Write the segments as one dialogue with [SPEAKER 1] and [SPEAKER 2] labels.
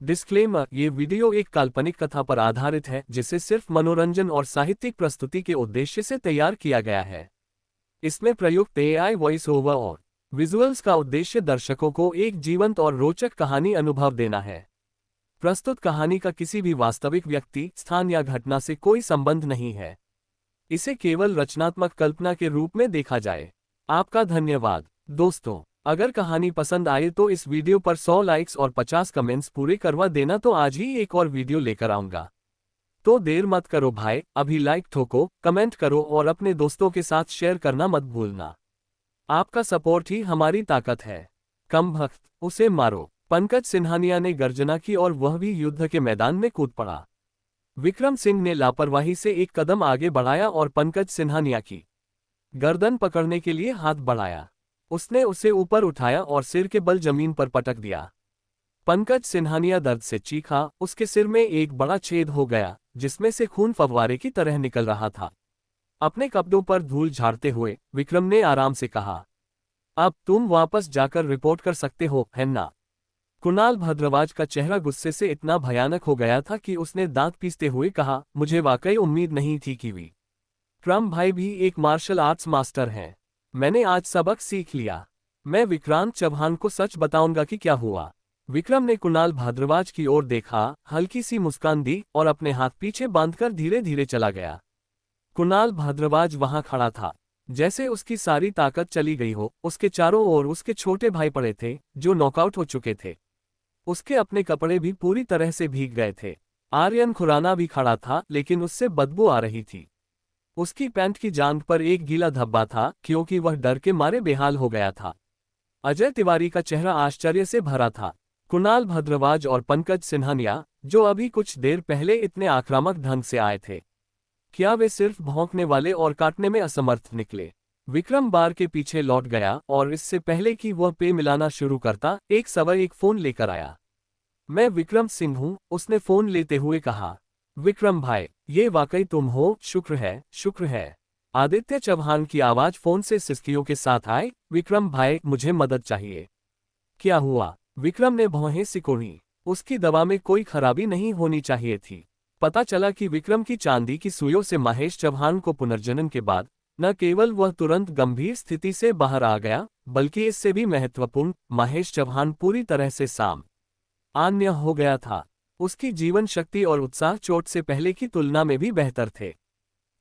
[SPEAKER 1] Disclaimer, ये video एक काल्पनिक कथा पर आधारित है जिसे सिर्फ मनोरंजन और साहित्यिक प्रस्तुति के उद्देश्य से तैयार किया गया है। इसमें प्रयुक्त एआई वॉइस ओवर और विजुअल्स का उद्देश्य दर्शकों को एक जीवंत और रोचक कहानी अनुभव देना है। प्रस्तुत कहानी का किसी भी वास्तविक व्यक्ति, स्थान या घटना से कोई संबंध नहीं है। इसे केवल रचनात्मक कल्पना के रूप में देखा जाए। आपका धन्यवाद। दोस्तों, अगर कहानी पसंद आए तो इस वीडियो पर 100 लाइक्स और 50 कमेंट्स पूरे करवा देना, तो आज ही एक और वीडियो लेकर आऊंगा। तो देर मत करो भाई, अभी लाइक ठोको, कमेंट करो और अपने दोस्तों के साथ शेयर करना मत भूलना। आपका सपोर्ट ही हमारी ताकत है। कम भक्त, उसे मारो। पंकज सिन्हानिया ने गर्जना की और वह भी युद्ध के मैदान में कूद पड़ा। विक्रम सिंह ने लापरवाही से एक कदम आगे बढ़ाया और पंकज सिन्हानिया की गर्दन पकड़ने के लिए हाथ बढ़ाया। उसने उसे ऊपर उठाया और सिर के बल जमीन पर पटक दिया। पंकज सिन्हानिया दर्द से चीखा। उसके सिर में एक बड़ा छेद हो गया जिसमें से खून फव्वारे की तरह निकल रहा था। अपने कपड़ों पर धूल झाड़ते हुए विक्रम ने आराम से कहा, अब तुम वापस जाकर रिपोर्ट कर सकते हो, है ना? कुणाल भारद्वाज का चेहरा गुस्से से इतना भयानक हो गया था कि उसने दांत पीसते हुए कहा, मुझे वाकई उम्मीद नहीं थी कि विक्रम भाई भी एक मार्शल आर्ट्स मास्टर हैं। मैंने आज सबक सीख लिया। मैं विक्रांत चौहान को सच बताऊंगा कि क्या हुआ। विक्रम ने कुणाल भारद्वाज की ओर देखा, हल्की सी मुस्कान दी और अपने हाथ पीछे बांधकर धीरे धीरे चला गया। कुणाल भारद्वाज वहां खड़ा था, जैसे उसकी सारी ताकत चली गई हो। उसके चारों ओर उसके छोटे भाई पड़े थे जो नॉकआउट हो चुके थे। उसके अपने कपड़े भी पूरी तरह से भीग गए थे। आर्यन खुराना भी खड़ा था, लेकिन उससे बदबू आ रही थी। उसकी पैंट की जांघ पर एक गीला धब्बा था क्योंकि वह डर के मारे बेहाल हो गया था। अजय तिवारी का चेहरा आश्चर्य से भरा था। कुणाल भारद्वाज और पंकज सिन्हानिया, जो अभी कुछ देर पहले इतने आक्रामक ढंग से आए थे, क्या वे सिर्फ भौंकने वाले और काटने में असमर्थ निकले? विक्रम बार के पीछे लौट गया और इससे पहले कि वह पे मिलाना शुरू करता, एक फोन लेकर आया। मैं विक्रम सिंह हूं, उसने फोन लेते हुए कहा। विक्रम भाई, ये वाकई तुम हो? शुक्र है, शुक्र है। आदित्य चौहान की आवाज फोन से सिसकियों के साथ आई। विक्रम भाई, मुझे मदद चाहिए। क्या हुआ? विक्रम ने भौहें सिकोड़ी। उसकी दवा में कोई खराबी नहीं होनी चाहिए थी। पता चला कि विक्रम की चांदी की सुइयों से महेश चौहान को पुनर्जन्म के बाद न केवल वह तुरंत गंभीर स्थिति से बाहर आ गया, बल्कि इससे भी महत्वपूर्ण, महेश चौहान पूरी तरह से सामान्य हो गया था। उसकी जीवन शक्ति और उत्साह चोट से पहले की तुलना में भी बेहतर थे।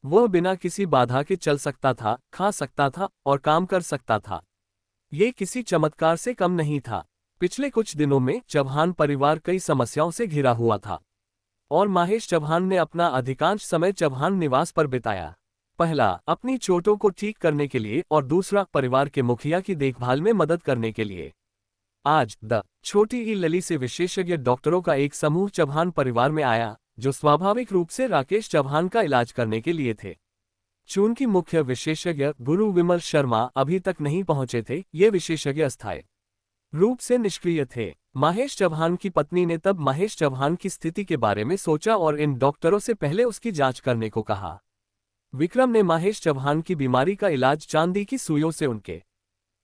[SPEAKER 1] वह बिना किसी बाधा के चल सकता था, खा सकता था और काम कर सकता था। ये किसी चमत्कार से कम नहीं था। पिछले कुछ दिनों में चौहान परिवार कई समस्याओं से घिरा हुआ था और महेश चौहान ने अपना अधिकांश समय चौहान निवास पर बिताया। पहला, अपनी चोटों को ठीक करने के लिए और दूसरा, परिवार के मुखिया की देखभाल में मदद करने के लिए। आज द छोटी ई लली से विशेषज्ञ डॉक्टरों का एक समूह चौहान परिवार में आया, जो स्वाभाविक रूप से राकेश चौहान का इलाज करने के लिए थे। चूंकि मुख्य विशेषज्ञ गुरु विमल शर्मा अभी तक नहीं पहुंचे थे, ये विशेषज्ञ अस्थायी रूप से निष्क्रिय थे। महेश चौहान की पत्नी ने तब महेश चौहान की स्थिति के बारे में सोचा और इन डॉक्टरों से पहले उसकी जांच करने को कहा। विक्रम ने महेश चौहान की बीमारी का इलाज चांदी की सुइयों से उनके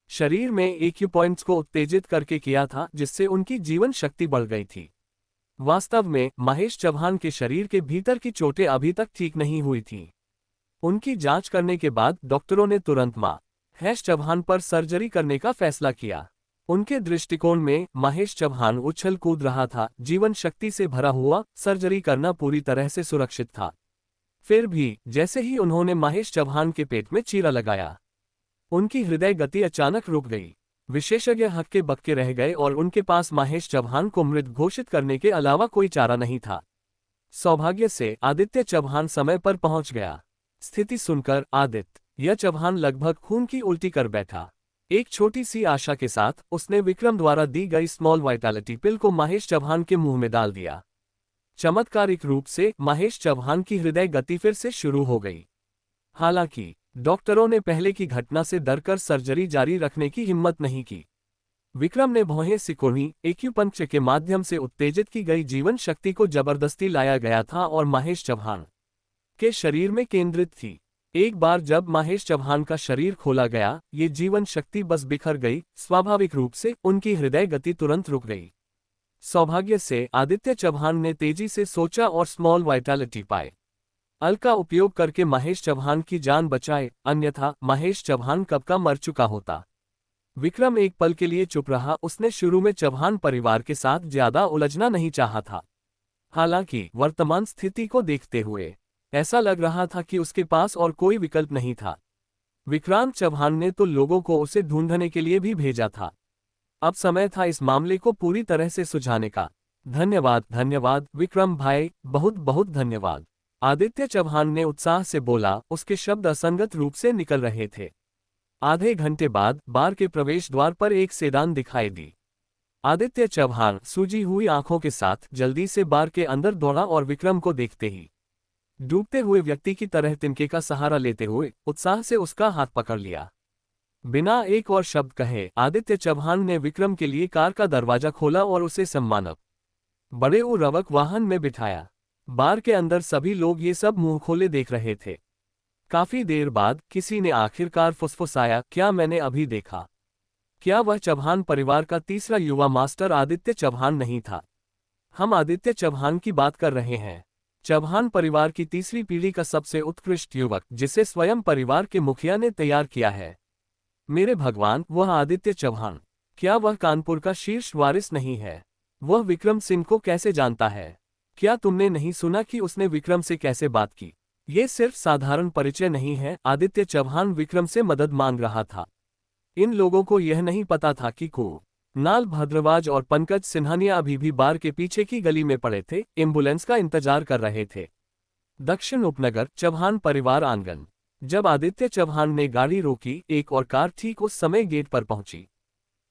[SPEAKER 1] शरीर में एक्यूपॉइंट्स को उत्तेजित करके किया था, जिससे उनकी जीवन शक्ति बढ़ गई थी। वास्तव में महेश चौहान के शरीर के भीतर की चोटें अभी तक ठीक नहीं हुई थीं। उनकी जांच करने के बाद डॉक्टरों ने तुरंत महेश चौहान पर सर्जरी करने का फैसला किया। उनके दृष्टिकोण में महेश चौहान उछल कूद रहा था, जीवन शक्ति से भरा हुआ, सर्जरी करना पूरी तरह से सुरक्षित था। फिर भी जैसे ही उन्होंने महेश चौहान के पेट में चीरा लगाया, उनकी हृदय गति अचानक रुक गई। विशेषज्ञ हक्के बक्के रह गए और उनके पास महेश चौहान को मृत घोषित करने के अलावा कोई चारा नहीं था। सौभाग्य से आदित्य चौहान समय पर पहुंच गया। स्थिति सुनकर आदित्य चौहान लगभग खून की उल्टी कर बैठा। एक छोटी सी आशा के साथ उसने विक्रम द्वारा दी गई स्मॉल वाइटालिटी पिल को महेश चौहान के मुंह में डाल दिया। चमत्कारिक रूप से महेश चौहान की हृदय गति फिर से शुरू हो गई। हालांकि डॉक्टरों ने पहले की घटना से डरकर सर्जरी जारी रखने की हिम्मत नहीं की। विक्रम ने भौहें सिकोड़ी। एक्यूपंक्चर के माध्यम से उत्तेजित की गई जीवन शक्ति को जबरदस्ती लाया गया था और महेश चौहान के शरीर में केंद्रित थी। एक बार जब महेश चौहान का शरीर खोला गया, ये जीवन शक्ति बस बिखर गई। स्वाभाविक रूप से उनकी हृदय गति तुरंत रुक गई। सौभाग्य से आदित्य चौहान ने तेजी से सोचा और स्मॉल वाइटैलिटी पाए अल का उपयोग करके महेश चौहान की जान बचाए, अन्यथा महेश चौहान कब का मर चुका होता। विक्रम एक पल के लिए चुप रहा। उसने शुरू में चौहान परिवार के साथ ज्यादा उलझना नहीं चाहा था। हालांकि वर्तमान स्थिति को देखते हुए ऐसा लग रहा था कि उसके पास और कोई विकल्प नहीं था। विक्रांत चौहान ने तो लोगों को उसे ढूंढने के लिए भी भेजा था। अब समय था इस मामले को पूरी तरह से सुलझाने का। धन्यवाद विक्रम भाई, बहुत बहुत धन्यवाद, आदित्य चौहान ने उत्साह से बोला। उसके शब्द असंगत रूप से निकल रहे थे। आधे घंटे बाद बार के प्रवेश द्वार पर एक सेडान दिखाई दी। आदित्य चौहान सूजी हुई आंखों के साथ जल्दी से बार के अंदर दौड़ा और विक्रम को देखते ही डूबते हुए व्यक्ति की तरह तिनके का सहारा लेते हुए उत्साह से उसका हाथ पकड़ लिया। बिना एक और शब्द कहे आदित्य चौहान ने विक्रम के लिए कार का दरवाजा खोला और उसे सम्मानक बड़े रवक वाहन में बिठाया। बार के अंदर सभी लोग ये सब मुंह खोले देख रहे थे। काफी देर बाद किसी ने आखिरकार फुसफुसाया, क्या मैंने अभी देखा? क्या वह चौहान परिवार का तीसरा युवा मास्टर आदित्य चौहान नहीं था? हम आदित्य चौहान की बात कर रहे हैं, चौहान परिवार की तीसरी पीढ़ी का सबसे उत्कृष्ट युवक, जिसे स्वयं परिवार के मुखिया ने तैयार किया है। मेरे भगवान, वह आदित्य चौहान, क्या वह कानपुर का शीर्ष वारिस नहीं है? वह विक्रम सिंह को कैसे जानता है? क्या तुमने नहीं सुना कि उसने विक्रम से कैसे बात की? ये सिर्फ साधारण परिचय नहीं है। आदित्य चौहान विक्रम से मदद मांग रहा था। इन लोगों को यह नहीं पता था कि नाल भद्रवाज और पंकज सिन्हानिया अभी भी बार के पीछे की गली में पड़े थे, एम्बुलेंस का इंतजार कर रहे थे। दक्षिण उपनगर, चौहान परिवार आंगन। जब आदित्य चौहान ने गाड़ी रोकी, एक और कार ठीक उस समय गेट पर पहुंची।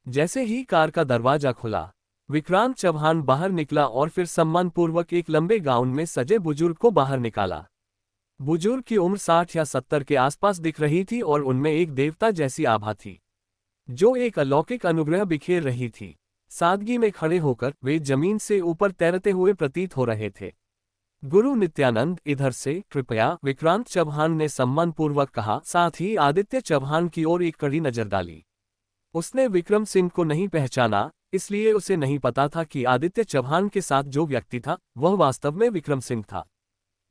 [SPEAKER 1] जैसे ही कार का दरवाजा खुला, विक्रांत चौहान बाहर निकला और फिर सम्मानपूर्वक एक लंबे गाउन में सजे बुजुर्ग को बाहर निकाला। बुजुर्ग की उम्र 60 या 70 के आसपास दिख रही थी और उनमें एक देवता जैसी आभा थी, जो एक अलौकिक अनुग्रह बिखेर रही थी। सादगी में खड़े होकर वे जमीन से ऊपर तैरते हुए प्रतीत हो रहे थे। गुरु नित्यानंद, इधर से कृपया, विक्रांत चौहान ने सम्मानपूर्वक कहा, साथ ही आदित्य चौहान की ओर एक कड़ी नजर डाली। उसने विक्रम सिंह को नहीं पहचाना, इसलिए उसे नहीं पता था कि आदित्य चौहान के साथ जो व्यक्ति था वह वास्तव में विक्रम सिंह था।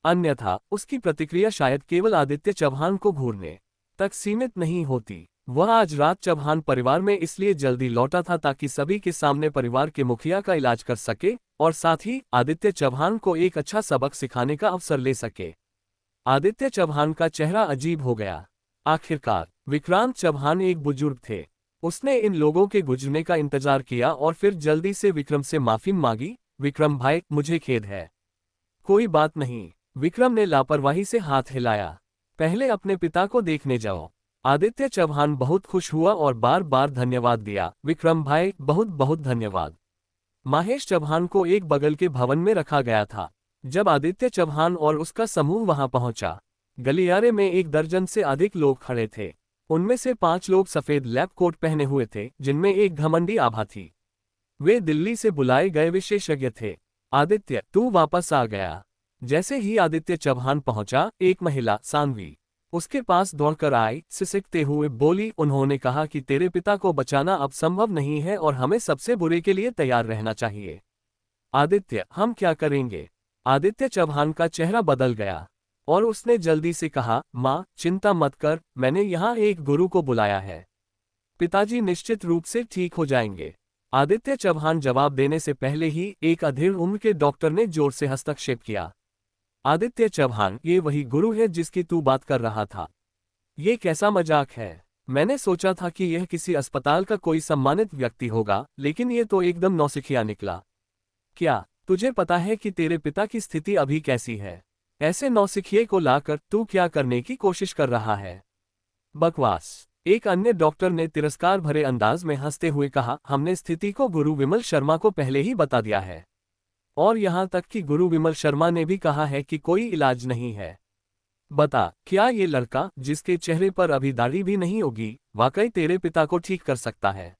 [SPEAKER 1] अन्यथा उसकी प्रतिक्रिया शायद केवल आदित्य चौहान को घूरने तक सीमित नहीं होती। वह आज रात चौहान परिवार में इसलिए जल्दी लौटा था ताकि सभी के सामने परिवार के मुखिया का इलाज कर सके और साथ ही आदित्य चौहान को एक अच्छा सबक सिखाने का अवसर ले सके। आदित्य चौहान का चेहरा अजीब हो गया। आखिरकार विक्रांत चौहान एक बुजुर्ग थे। उसने इन लोगों के गुजरने का इंतजार किया और फिर जल्दी से विक्रम से माफी मांगी। विक्रम भाई, मुझे खेद है। कोई बात नहीं, विक्रम ने लापरवाही से हाथ हिलाया। पहले अपने पिता को देखने जाओ। आदित्य चौहान बहुत खुश हुआ और बार बार धन्यवाद दिया। विक्रम भाई, बहुत बहुत धन्यवाद। महेश चौहान को एक बगल के भवन में रखा गया था। जब आदित्य चौहान और उसका समूह वहां पहुंचा, गलियारे में 1 दर्जन से अधिक लोग खड़े थे। उनमें से 5 लोग सफेद लैब कोट पहने हुए थे, जिनमें एक घमंडी आभा थी। वे दिल्ली से बुलाए गए विशेषज्ञ थे। आदित्य, तू वापस आ गया। जैसे ही आदित्य चौहान पहुंचा, एक महिला, सानवी, उसके पास दौड़कर आई। सिसकते हुए बोली, उन्होंने कहा कि तेरे पिता को बचाना अब संभव नहीं है और हमें सबसे बुरे के लिए तैयार रहना चाहिए। आदित्य, हम क्या करेंगे? आदित्य चौहान का चेहरा बदल गया और उसने जल्दी से कहा, माँ, चिंता मत कर, मैंने यहाँ एक गुरु को बुलाया है। पिताजी निश्चित रूप से ठीक हो जाएंगे। आदित्य चौहान जवाब देने से पहले ही एक अधेड़ उम्र के डॉक्टर ने जोर से हस्तक्षेप किया। आदित्य चौहान, ये वही गुरु है जिसकी तू बात कर रहा था। ये कैसा मजाक है? मैंने सोचा था कि यह किसी अस्पताल का कोई सम्मानित व्यक्ति होगा, लेकिन ये तो एकदम नौसिखिया निकला। क्या तुझे पता है कि तेरे पिता की स्थिति अभी कैसी है? ऐसे नौसिखिए को लाकर तू क्या करने की कोशिश कर रहा है? बकवास, एक अन्य डॉक्टर ने तिरस्कार भरे अंदाज में हंसते हुए कहा, हमने स्थिति को गुरु विमल शर्मा को पहले ही बता दिया है और यहाँ तक कि गुरु विमल शर्मा ने भी कहा है कि कोई इलाज नहीं है। बता, क्या ये लड़का, जिसके चेहरे पर अभी दाढ़ी भी नहीं होगी, वाकई तेरे पिता को ठीक कर सकता है?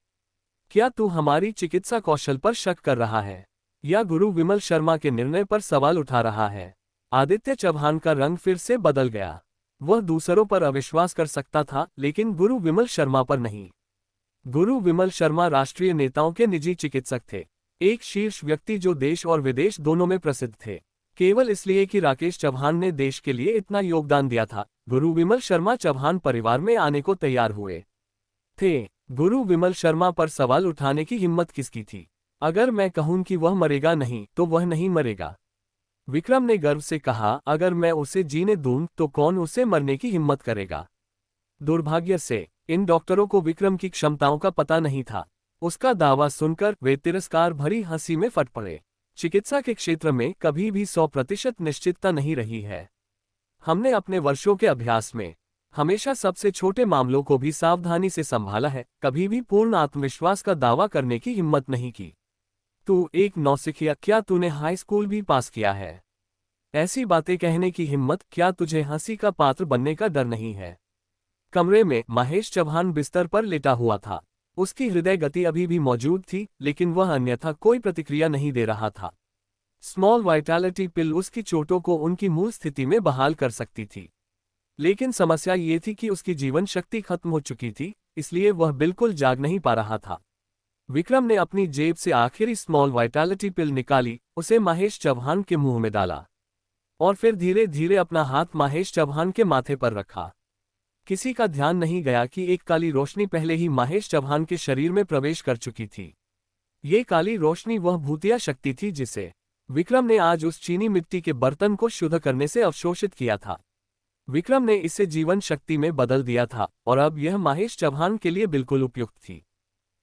[SPEAKER 1] क्या तू हमारी चिकित्सा कौशल पर शक कर रहा है या गुरु विमल शर्मा के निर्णय पर सवाल उठा रहा है? आदित्य चौहान का रंग फिर से बदल गया। वह दूसरों पर अविश्वास कर सकता था, लेकिन गुरु विमल शर्मा पर नहीं। गुरु विमल शर्मा राष्ट्रीय नेताओं के निजी चिकित्सक थे। एक शीर्ष व्यक्ति जो देश और विदेश दोनों में प्रसिद्ध थे, केवल इसलिए कि राकेश चव्हाण ने देश के लिए इतना योगदान दिया था। गुरु विमल शर्मा चव्हाण परिवार में आने को तैयार हुए थे। गुरु विमल शर्मा पर सवाल उठाने की हिम्मत किसकी थी? अगर मैं कहूं कि वह मरेगा नहीं तो वह नहीं मरेगा। विक्रम ने गर्व से कहा, अगर मैं उसे जीने दूं तो कौन उसे मरने की हिम्मत करेगा। दुर्भाग्य से इन डॉक्टरों को विक्रम की क्षमताओं का पता नहीं था। उसका दावा सुनकर वे तिरस्कार भरी हंसी में फट पड़े। चिकित्सा के क्षेत्र में कभी भी 100% निश्चितता नहीं रही है। हमने अपने वर्षों के अभ्यास में हमेशा सबसे छोटे मामलों को भी सावधानी से संभाला है, कभी भी पूर्ण आत्मविश्वास का दावा करने की हिम्मत नहीं की। तू एक नौसिखिया, क्या तूने हाई स्कूल भी पास किया है? ऐसी बातें कहने की हिम्मत, क्या तुझे हंसी का पात्र बनने का डर नहीं है? कमरे में महेश चव्हाण बिस्तर पर लेटा हुआ था। उसकी हृदय गति अभी भी मौजूद थी, लेकिन वह अन्यथा कोई प्रतिक्रिया नहीं दे रहा था। स्मॉल वाइटैलिटी पिल उसकी चोटों को उनकी मूल स्थिति में बहाल कर सकती थी, लेकिन समस्या ये थी कि उसकी जीवन शक्ति खत्म हो चुकी थी, इसलिए वह बिल्कुल जाग नहीं पा रहा था। विक्रम ने अपनी जेब से आखिरी स्मॉल वाइटैलिटी पिल निकाली, उसे महेश चव्हाण के मुंह में डाला और फिर धीरे धीरे अपना हाथ महेश चव्हाण के माथे पर रखा। किसी का ध्यान नहीं गया कि एक काली रोशनी पहले ही महेश चव्हाण के शरीर में प्रवेश कर चुकी थी। ये काली रोशनी वह भूतिया शक्ति थी जिसे विक्रम ने आज उस चीनी मिट्टी के बर्तन को शुद्ध करने से अवशोषित किया था। विक्रम ने इसे जीवन शक्ति में बदल दिया था और अब यह महेश चव्हाण के लिए बिल्कुल उपयुक्त थी।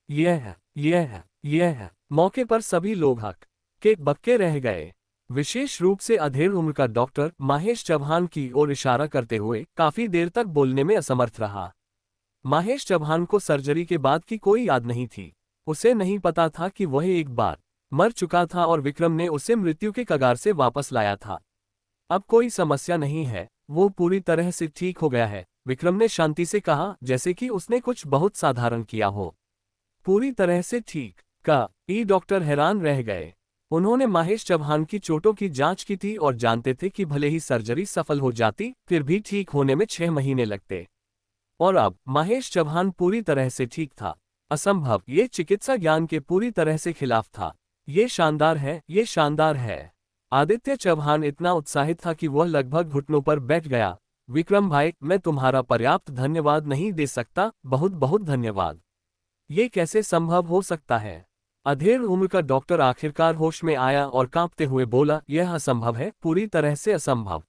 [SPEAKER 1] यह मौके पर सभी लोग हक के बक्के रह गए, विशेष रूप से अधेड़ उम्र का डॉक्टर महेश चव्हाण की ओर इशारा करते हुए काफी देर तक बोलने में असमर्थ रहा। महेश चव्हाण को सर्जरी के बाद की कोई याद नहीं थी। उसे नहीं पता था कि वह एक बार मर चुका था और विक्रम ने उसे मृत्यु के कगार से वापस लाया था। अब कोई समस्या नहीं है, वो पूरी तरह से ठीक हो गया है, विक्रम ने शांति से कहा, जैसे कि उसने कुछ बहुत साधारण किया हो। पूरी तरह से ठीक का डॉक्टर हैरान रह गए। उन्होंने महेश चव्हाण की चोटों की जांच की थी और जानते थे कि भले ही सर्जरी सफल हो जाती, फिर भी ठीक होने में 6 महीने लगते। और अब महेश चव्हाण पूरी तरह से ठीक था। असंभव, ये चिकित्सा ज्ञान के पूरी तरह से खिलाफ था। ये शानदार है, ये शानदार है। आदित्य चव्हाण इतना उत्साहित था कि वह लगभग घुटनों पर बैठ गया। विक्रम भाई, मैं तुम्हारा पर्याप्त धन्यवाद नहीं दे सकता, बहुत बहुत धन्यवाद। ये कैसे संभव हो सकता है? अधेड़ उम्र का डॉक्टर आखिरकार होश में आया और कांपते हुए बोला, यह असंभव है, पूरी तरह से असंभव।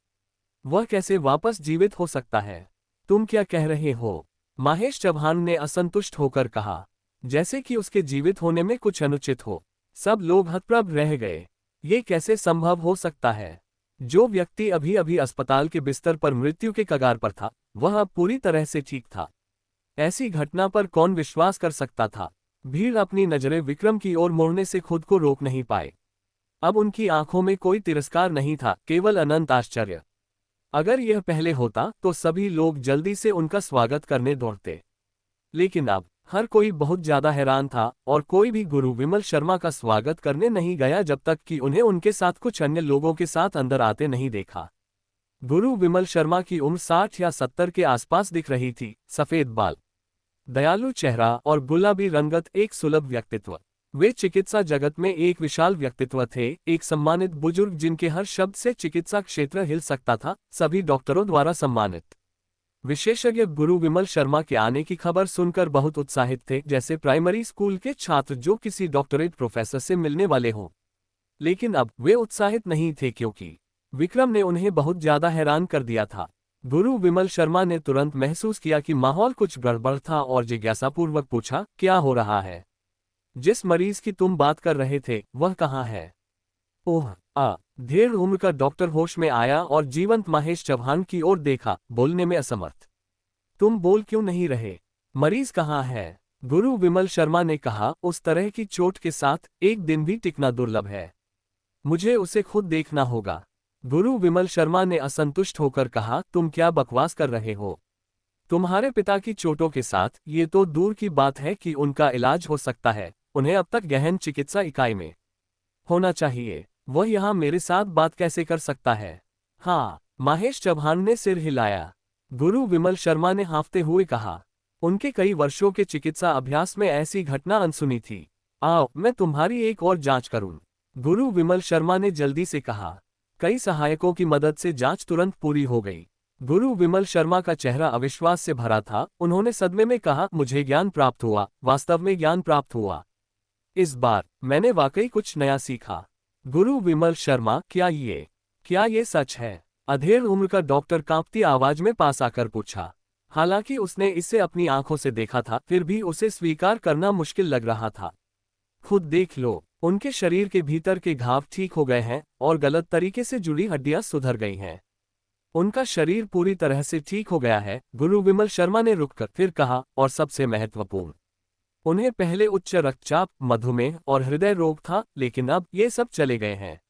[SPEAKER 1] वह कैसे वापस जीवित हो सकता है? तुम क्या कह रहे हो? महेश चव्हाण ने असंतुष्ट होकर कहा, जैसे कि उसके जीवित होने में कुछ अनुचित हो। सब लोग हतप्रभ रह गए। ये कैसे संभव हो सकता है? जो व्यक्ति अभी अभी अस्पताल के बिस्तर पर मृत्यु के कगार पर था, वह अब पूरी तरह से ठीक था। ऐसी घटना पर कौन विश्वास कर सकता था? भीड़ अपनी नजरें विक्रम की ओर मोड़ने से खुद को रोक नहीं पाए। अब उनकी आंखों में कोई तिरस्कार नहीं था, केवल अनंत आश्चर्य। अगर यह पहले होता तो सभी लोग जल्दी से उनका स्वागत करने दौड़ते, लेकिन अब हर कोई बहुत ज्यादा हैरान था और कोई भी गुरु विमल शर्मा का स्वागत करने नहीं गया जब तक कि उन्हें उनके साथ कुछ अन्य लोगों के साथ अंदर आते नहीं देखा। गुरु विमल शर्मा की उम्र 60 या 70 के आसपास दिख रही थी। सफेद बाल, दयालु चेहरा और गुलाबी रंगत, एक सुलभ व्यक्तित्व। वे चिकित्सा जगत में एक विशाल व्यक्तित्व थे, एक सम्मानित बुजुर्ग जिनके हर शब्द से चिकित्सा क्षेत्र हिल सकता था, सभी डॉक्टरों द्वारा सम्मानित। विशेषज्ञ गुरु विमल शर्मा के आने की खबर सुनकर बहुत उत्साहित थे, जैसे प्राइमरी स्कूल के छात्र जो किसी डॉक्टरेट प्रोफेसर से मिलने वाले हों। लेकिन अब वे उत्साहित नहीं थे क्योंकि विक्रम ने उन्हें बहुत ज्यादा हैरान कर दिया था। गुरु विमल शर्मा ने तुरंत महसूस किया कि माहौल कुछ गड़बड़ था और जिज्ञासापूर्वक पूछा, क्या हो रहा है? जिस मरीज की तुम बात कर रहे थे वह कहाँ है? ओह, धेर उम्र का डॉक्टर होश में आया और जीवंत महेश चव्हाण की ओर देखा, बोलने में असमर्थ। तुम बोल क्यों नहीं रहे? मरीज कहाँ है? गुरु विमल शर्मा ने कहा, उस तरह की चोट के साथ एक दिन भी टिकना दुर्लभ है। मुझे उसे खुद देखना होगा। गुरु विमल शर्मा ने असंतुष्ट होकर कहा, तुम क्या बकवास कर रहे हो? तुम्हारे पिता की चोटों के साथ ये तो दूर की बात है कि उनका इलाज हो सकता है, उन्हें अब तक गहन चिकित्सा इकाई में होना चाहिए। वह यहाँ मेरे साथ बात कैसे कर सकता है? हाँ, महेश चव्हाण ने सिर हिलाया। गुरु विमल शर्मा ने हाँफते हुए कहा, उनके कई वर्षों के चिकित्सा अभ्यास में ऐसी घटना अनसुनी थी। आओ मैं तुम्हारी एक और जांच करूं। गुरु विमल शर्मा ने जल्दी से कहा। कई सहायकों की मदद से जांच तुरंत पूरी हो गई। गुरु विमल शर्मा का चेहरा अविश्वास से भरा था। उन्होंने सदमे में कहा, मुझे ज्ञान प्राप्त हुआ, वास्तव में ज्ञान प्राप्त हुआ। इस बार मैंने वाकई कुछ नया सीखा। गुरु विमल शर्मा, क्या ये सच है? अधेड़ उम्र का डॉक्टर कांपती आवाज में पास आकर पूछा। हालांकि उसने इसे अपनी आंखों से देखा था, फिर भी उसे स्वीकार करना मुश्किल लग रहा था। खुद देख लो, उनके शरीर के भीतर के घाव ठीक हो गए हैं और गलत तरीके से जुड़ी हड्डियां सुधर गई हैं। उनका शरीर पूरी तरह से ठीक हो गया है। गुरु विमल शर्मा ने रुककर फिर कहा, और सबसे महत्वपूर्ण, उन्हें पहले उच्च रक्तचाप, मधुमेह और हृदय रोग था, लेकिन अब ये सब चले गए हैं।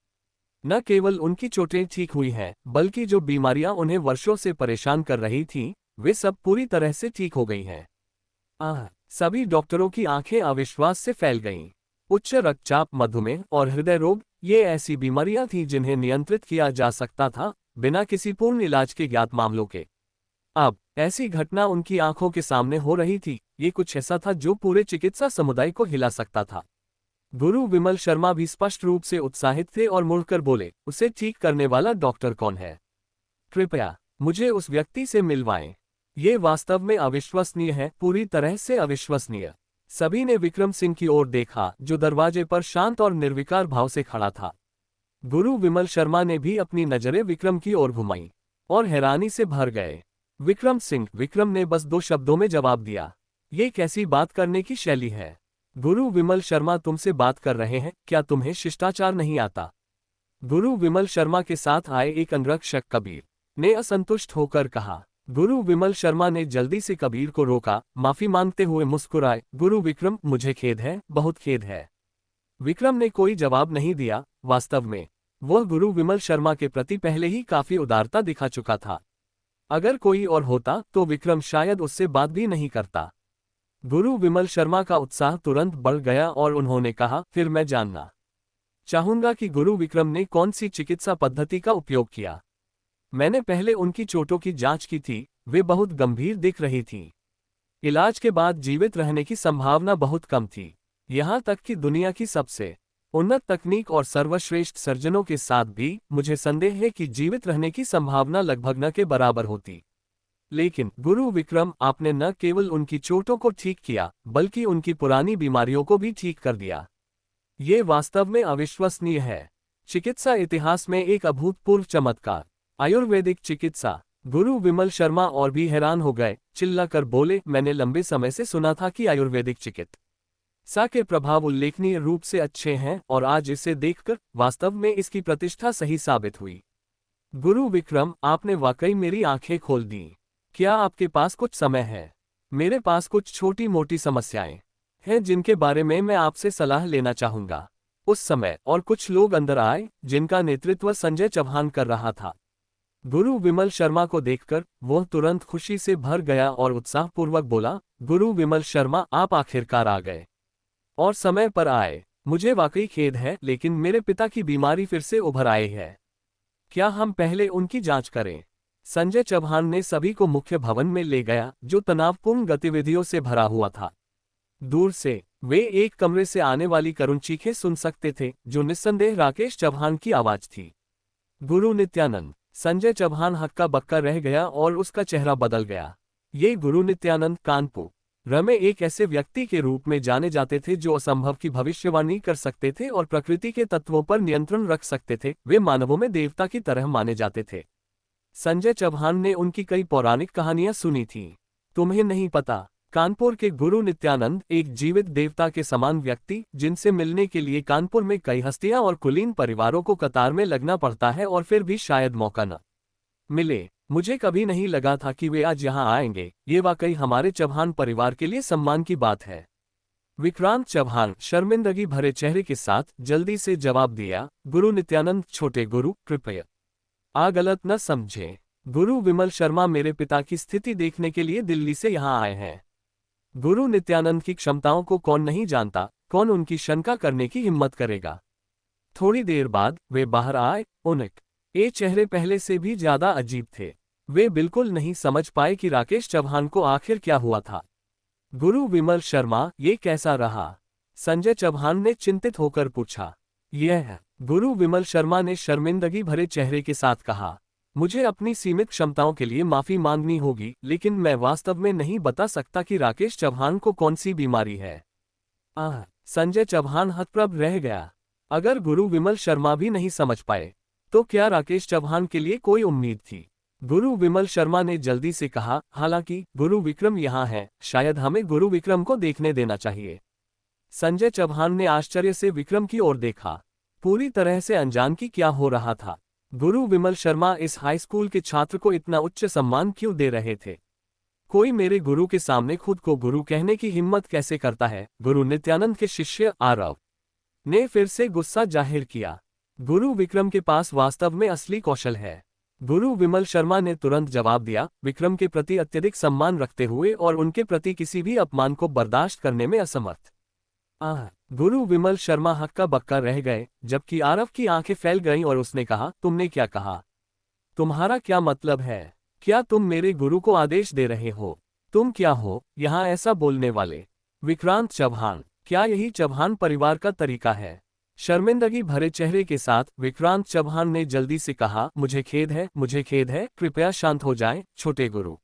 [SPEAKER 1] न केवल उनकी चोटें ठीक हुई हैं, बल्कि जो बीमारियां उन्हें वर्षों से परेशान कर रही थीं, वे सब पूरी तरह से ठीक हो गई हैं। सभी डॉक्टरों की आंखें अविश्वास से फैल गईं। उच्च रक्तचाप, मधुमेह और हृदय रोग, ये ऐसी बीमारियां थीं जिन्हें नियंत्रित किया जा सकता था, बिना किसी पूर्ण इलाज के ज्ञात मामलों के। अब ऐसी घटना उनकी आंखों के सामने हो रही थी। ये कुछ ऐसा था जो पूरे चिकित्सा समुदाय को हिला सकता था। गुरु विमल शर्मा भी स्पष्ट रूप से उत्साहित थे और मुड़कर बोले, उसे ठीक करने वाला डॉक्टर कौन है? कृपया मुझे उस व्यक्ति से मिलवाएं। ये वास्तव में अविश्वसनीय है, पूरी तरह से अविश्वसनीय। सभी ने विक्रम सिंह की ओर देखा, जो दरवाजे पर शांत और निर्विकार भाव से खड़ा था। गुरु विमल शर्मा ने भी अपनी नजरें विक्रम की ओर घुमाई और हैरानी से भर गए। विक्रम सिंह, विक्रम ने बस 2 शब्दों में जवाब दिया। ये कैसी बात करने की शैली है? गुरु विमल शर्मा तुमसे बात कर रहे हैं, क्या तुम्हें शिष्टाचार नहीं आता? गुरु विमल शर्मा के साथ आए एक अंगरक्षक कबीर ने असंतुष्ट होकर कहा। गुरु विमल शर्मा ने जल्दी से कबीर को रोका, माफी मांगते हुए मुस्कुराए, गुरु विक्रम, मुझे खेद है, बहुत खेद है। विक्रम ने कोई जवाब नहीं दिया। वास्तव में वह गुरु विमल शर्मा के प्रति पहले ही काफी उदारता दिखा चुका था। अगर कोई और होता तो विक्रम शायद उससे बात भी नहीं करता। गुरु विमल शर्मा का उत्साह तुरंत बढ़ गया और उन्होंने कहा, फिर मैं जानना चाहूंगा कि गुरु विक्रम ने कौन सी चिकित्सा पद्धति का उपयोग किया। मैंने पहले उनकी चोटों की जांच की थी, वे बहुत गंभीर दिख रही थीं। इलाज के बाद जीवित रहने की संभावना बहुत कम थी। यहाँ तक कि दुनिया की सबसे उन्नत तकनीक और सर्वश्रेष्ठ सर्जनों के साथ भी मुझे संदेह है कि जीवित रहने की संभावना लगभग न के बराबर होती। लेकिन गुरु विक्रम, आपने न केवल उनकी चोटों को ठीक किया, बल्कि उनकी पुरानी बीमारियों को भी ठीक कर दिया। ये वास्तव में अविश्वसनीय है। चिकित्सा इतिहास में एक अभूतपूर्व चमत्कार। आयुर्वेदिक चिकित्सा। गुरु विमल शर्मा और भी हैरान हो गए, चिल्लाकर बोले, मैंने लंबे समय से सुना था कि आयुर्वेदिक चिकित्सा के प्रभाव उल्लेखनीय रूप से अच्छे हैं, और आज इसे देखकर वास्तव में इसकी प्रतिष्ठा सही साबित हुई। गुरु विक्रम, आपने वाकई मेरी आंखें खोल दी। क्या आपके पास कुछ समय है? मेरे पास कुछ छोटी मोटी समस्याएं हैं जिनके बारे में मैं आपसे सलाह लेना चाहूंगा। उस समय और कुछ लोग अंदर आए, जिनका नेतृत्व संजय चौहान कर रहा था। गुरु विमल शर्मा को देखकर वह तुरंत खुशी से भर गया और उत्साहपूर्वक बोला, गुरु विमल शर्मा, आप आखिरकार आ गए और समय पर आए। मुझे वाकई खेद है, लेकिन मेरे पिता की बीमारी फिर से उभर आई है। क्या हम पहले उनकी जांच करें? संजय चौहान ने सभी को मुख्य भवन में ले गया, जो तनावपूर्ण गतिविधियों से भरा हुआ था। दूर से वे एक कमरे से आने वाली करुण चीखें सुन सकते थे, जो निस्संदेह राकेश चौहान की आवाज थी। गुरु नित्यानंद। संजय चौहान हक्का बक्का रह गया और उसका चेहरा बदल गया। ये गुरु नित्यानंद कानपुर में एक ऐसे व्यक्ति के रूप में जाने जाते थे जो असंभव की भविष्यवाणी कर सकते थे और प्रकृति के तत्वों पर नियंत्रण रख सकते थे। वे मानवों में देवता की तरह माने जाते थे। संजय चौहान ने उनकी कई पौराणिक कहानियां सुनी थीं। तुम्हें नहीं पता, कानपुर के गुरु नित्यानंद एक जीवित देवता के समान व्यक्ति, जिनसे मिलने के लिए कानपुर में कई हस्तियां और कुलीन परिवारों को कतार में लगना पड़ता है और फिर भी शायद मौका न मिले। मुझे कभी नहीं लगा था कि वे आज यहाँ आएंगे। ये वाकई हमारे चौहान परिवार के लिए सम्मान की बात है। विक्रांत चौहान शर्मिंदगी भरे चेहरे के साथ जल्दी से जवाब दिया, गुरु नित्यानंद, छोटे गुरु, कृपया गलत न समझे। गुरु विमल शर्मा मेरे पिता की स्थिति देखने के लिए दिल्ली से यहाँ आए हैं। गुरु नित्यानंद की क्षमताओं को कौन नहीं जानता, कौन उनकी शंका करने की हिम्मत करेगा। थोड़ी देर बाद वे बाहर आए। उनके चेहरे पहले से भी ज्यादा अजीब थे। वे बिल्कुल नहीं समझ पाए कि राकेश चौहान को आखिर क्या हुआ था। गुरु विमल शर्मा, ये कैसा रहा? संजय चौहान ने चिंतित होकर पूछा। यह है। गुरु विमल शर्मा ने शर्मिंदगी भरे चेहरे के साथ कहा। मुझे अपनी सीमित क्षमताओं के लिए माफी मांगनी होगी, लेकिन मैं वास्तव में नहीं बता सकता कि राकेश चौहान को कौन सी बीमारी है। संजय चौहान हतप्रभ रह गया। अगर गुरु विमल शर्मा भी नहीं समझ पाए, तो क्या राकेश चौहान के लिए कोई उम्मीद थी? गुरु विमल शर्मा ने जल्दी से कहा, हालांकि गुरु विक्रम यहाँ हैं, शायद हमें गुरु विक्रम को देखने देना चाहिए। संजय चौहान ने आश्चर्य से विक्रम की ओर देखा, पूरी तरह से अनजान कि क्या हो रहा था। गुरु विमल शर्मा इस हाई स्कूल के छात्र को इतना उच्च सम्मान क्यों दे रहे थे? कोई मेरे गुरु के सामने खुद को गुरु कहने की हिम्मत कैसे करता है? गुरु नित्यानंद के शिष्य आरव ने फिर से गुस्सा जाहिर किया। गुरु विक्रम के पास वास्तव में असली कौशल है। गुरु विमल शर्मा ने तुरंत जवाब दिया, विक्रम के प्रति अत्यधिक सम्मान रखते हुए और उनके प्रति किसी भी अपमान को बर्दाश्त करने में असमर्थ। गुरु विमल शर्मा हक्का बक्का रह गए, जबकि आरव की आंखें फैल गईं और उसने कहा, तुमने क्या कहा? तुम्हारा क्या मतलब है? क्या तुम मेरे गुरु को आदेश दे रहे हो? तुम क्या हो यहाँ ऐसा बोलने वाले? विक्रांत चौहान, क्या यही चौहान परिवार का तरीका है? शर्मिंदगी भरे चेहरे के साथ विक्रांत चौहान ने जल्दी से कहा, मुझे खेद है, मुझे खेद है, कृपया शांत हो जाएं, छोटे गुरु।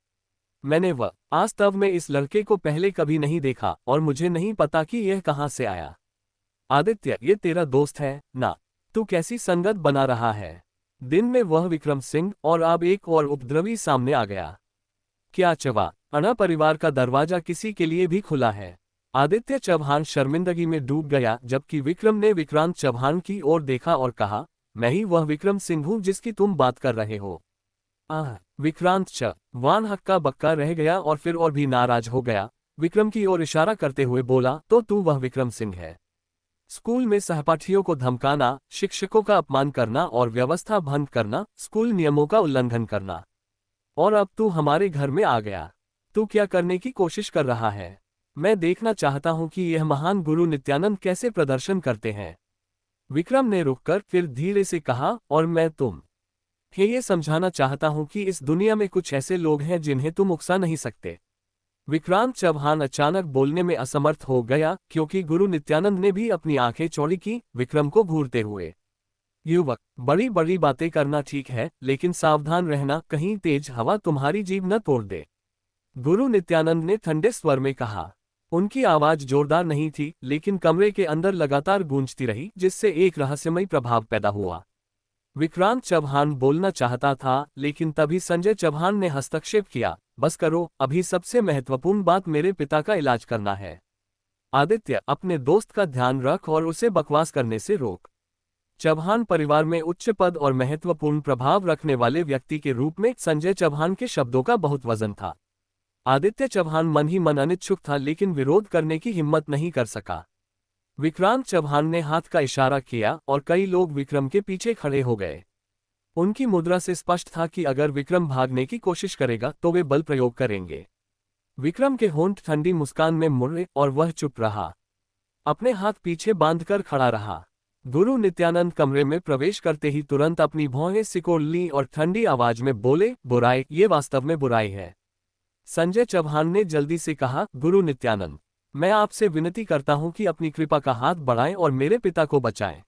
[SPEAKER 1] मैंने वास्तव में इस लड़के को पहले कभी नहीं देखा और मुझे नहीं पता कि यह कहां से आया। आदित्य, ये तेरा दोस्त है ना? तू कैसी संगत बना रहा है? दिन में वह विक्रम सिंह और अब एक और उपद्रवी सामने आ गया। क्या चवा अना परिवार का दरवाजा किसी के लिए भी खुला है? आदित्य चौहान शर्मिंदगी में डूब गया, जबकि विक्रम ने विक्रांत चौहान की ओर देखा और कहा, मैं ही वह विक्रम सिंह हूं जिसकी तुम बात कर रहे हो। विक्रांत चौहान हक्का बक्का रह गया और फिर और भी नाराज हो गया। विक्रम की ओर इशारा करते हुए बोला, तो तू वह विक्रम सिंह है? स्कूल में सहपाठियों को धमकाना, शिक्षकों का अपमान करना और व्यवस्था भंग करना, स्कूल नियमों का उल्लंघन करना। और अब तू हमारे घर में आ गया। तू क्या करने की कोशिश कर रहा है? मैं देखना चाहता हूं कि यह महान गुरु नित्यानंद कैसे प्रदर्शन करते हैं। विक्रम ने रुककर फिर धीरे से कहा, और मैं तुम ये समझाना चाहता हूं कि इस दुनिया में कुछ ऐसे लोग हैं जिन्हें तुम उकसा नहीं सकते। विक्रांत चौहान अचानक बोलने में असमर्थ हो गया, क्योंकि गुरु नित्यानंद ने भी अपनी आंखें चौड़ी की, विक्रम को घूरते हुए। युवक, बड़ी बड़ी बातें करना ठीक है, लेकिन सावधान रहना, कहीं तेज हवा तुम्हारी जीभ न तोड़ दे। गुरु नित्यानंद ने ठंडे स्वर में कहा। उनकी आवाज जोरदार नहीं थी, लेकिन कमरे के अंदर लगातार गूंजती रही, जिससे एक रहस्यमयी प्रभाव पैदा हुआ। विक्रांत चौहान बोलना चाहता था, लेकिन तभी संजय चौहान ने हस्तक्षेप किया, बस करो, अभी सबसे महत्वपूर्ण बात मेरे पिता का इलाज करना है। आदित्य, अपने दोस्त का ध्यान रख और उसे बकवास करने से रोक। चौहान परिवार में उच्च पद और महत्वपूर्ण प्रभाव रखने वाले व्यक्ति के रूप में संजय चौहान के शब्दों का बहुत वजन था। आदित्य चौहान मन ही मन अनिच्छुक था, लेकिन विरोध करने की हिम्मत नहीं कर सका। विक्रांत चौहान ने हाथ का इशारा किया और कई लोग विक्रम के पीछे खड़े हो गए। उनकी मुद्रा से स्पष्ट था कि अगर विक्रम भागने की कोशिश करेगा तो वे बल प्रयोग करेंगे। विक्रम के होंठ ठंडी मुस्कान में मुड़े और वह चुप रहा, अपने हाथ पीछे बांधकर खड़ा रहा। गुरु नित्यानंद कमरे में प्रवेश करते ही तुरंत अपनी भौहें सिकोड़ ली और ठंडी आवाज में बोले, बुराई, ये वास्तव में बुराई है। संजय चौहान ने जल्दी से कहा, गुरु नित्यानंद, मैं आपसे विनती करता हूं कि अपनी कृपा का हाथ बढ़ाएं और मेरे पिता को बचाएं।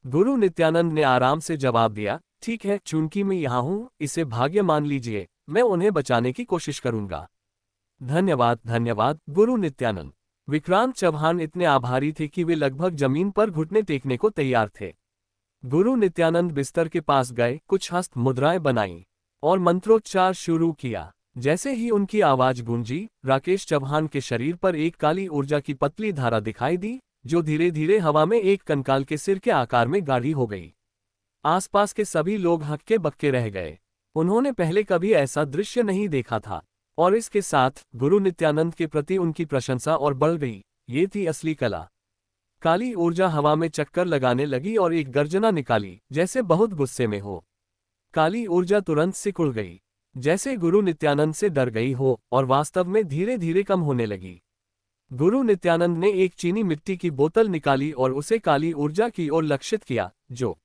[SPEAKER 1] गुरु नित्यानंद ने आराम से जवाब दिया, ठीक है, चूंकि मैं यहाँ हूं, इसे भाग्य मान लीजिए, मैं उन्हें बचाने की कोशिश करूंगा। धन्यवाद, धन्यवाद, गुरु नित्यानंद। विक्रांत चौहान इतने आभारी थे कि वे लगभग जमीन पर घुटने टेकने को तैयार थे। गुरु नित्यानंद बिस्तर के पास गए, कुछ हस्त मुद्राएं बनाईं और मंत्रोच्चार शुरू किया। जैसे ही उनकी आवाज गूंजी, राकेश चौहान के शरीर पर एक काली ऊर्जा की पतली धारा दिखाई दी, जो धीरे धीरे हवा में एक कंकाल के सिर के आकार में गाढ़ी हो गई। आसपास के सभी लोग हक्के बक्के रह गए। उन्होंने पहले कभी ऐसा दृश्य नहीं देखा था, और इसके साथ गुरु नित्यानंद के प्रति उनकी प्रशंसा और बढ़ गई। ये थी असली कला। काली ऊर्जा हवा में चक्कर लगाने लगी और एक गर्जना निकाली, जैसे बहुत गुस्से में हो। काली ऊर्जा तुरंत सिकुड़ गई, जैसे गुरु नित्यानंद से डर गई हो, और वास्तव में धीरे धीरे कम होने लगी। गुरु नित्यानंद ने एक चीनी मिट्टी की बोतल निकाली और उसे काली ऊर्जा की ओर लक्षित किया, जो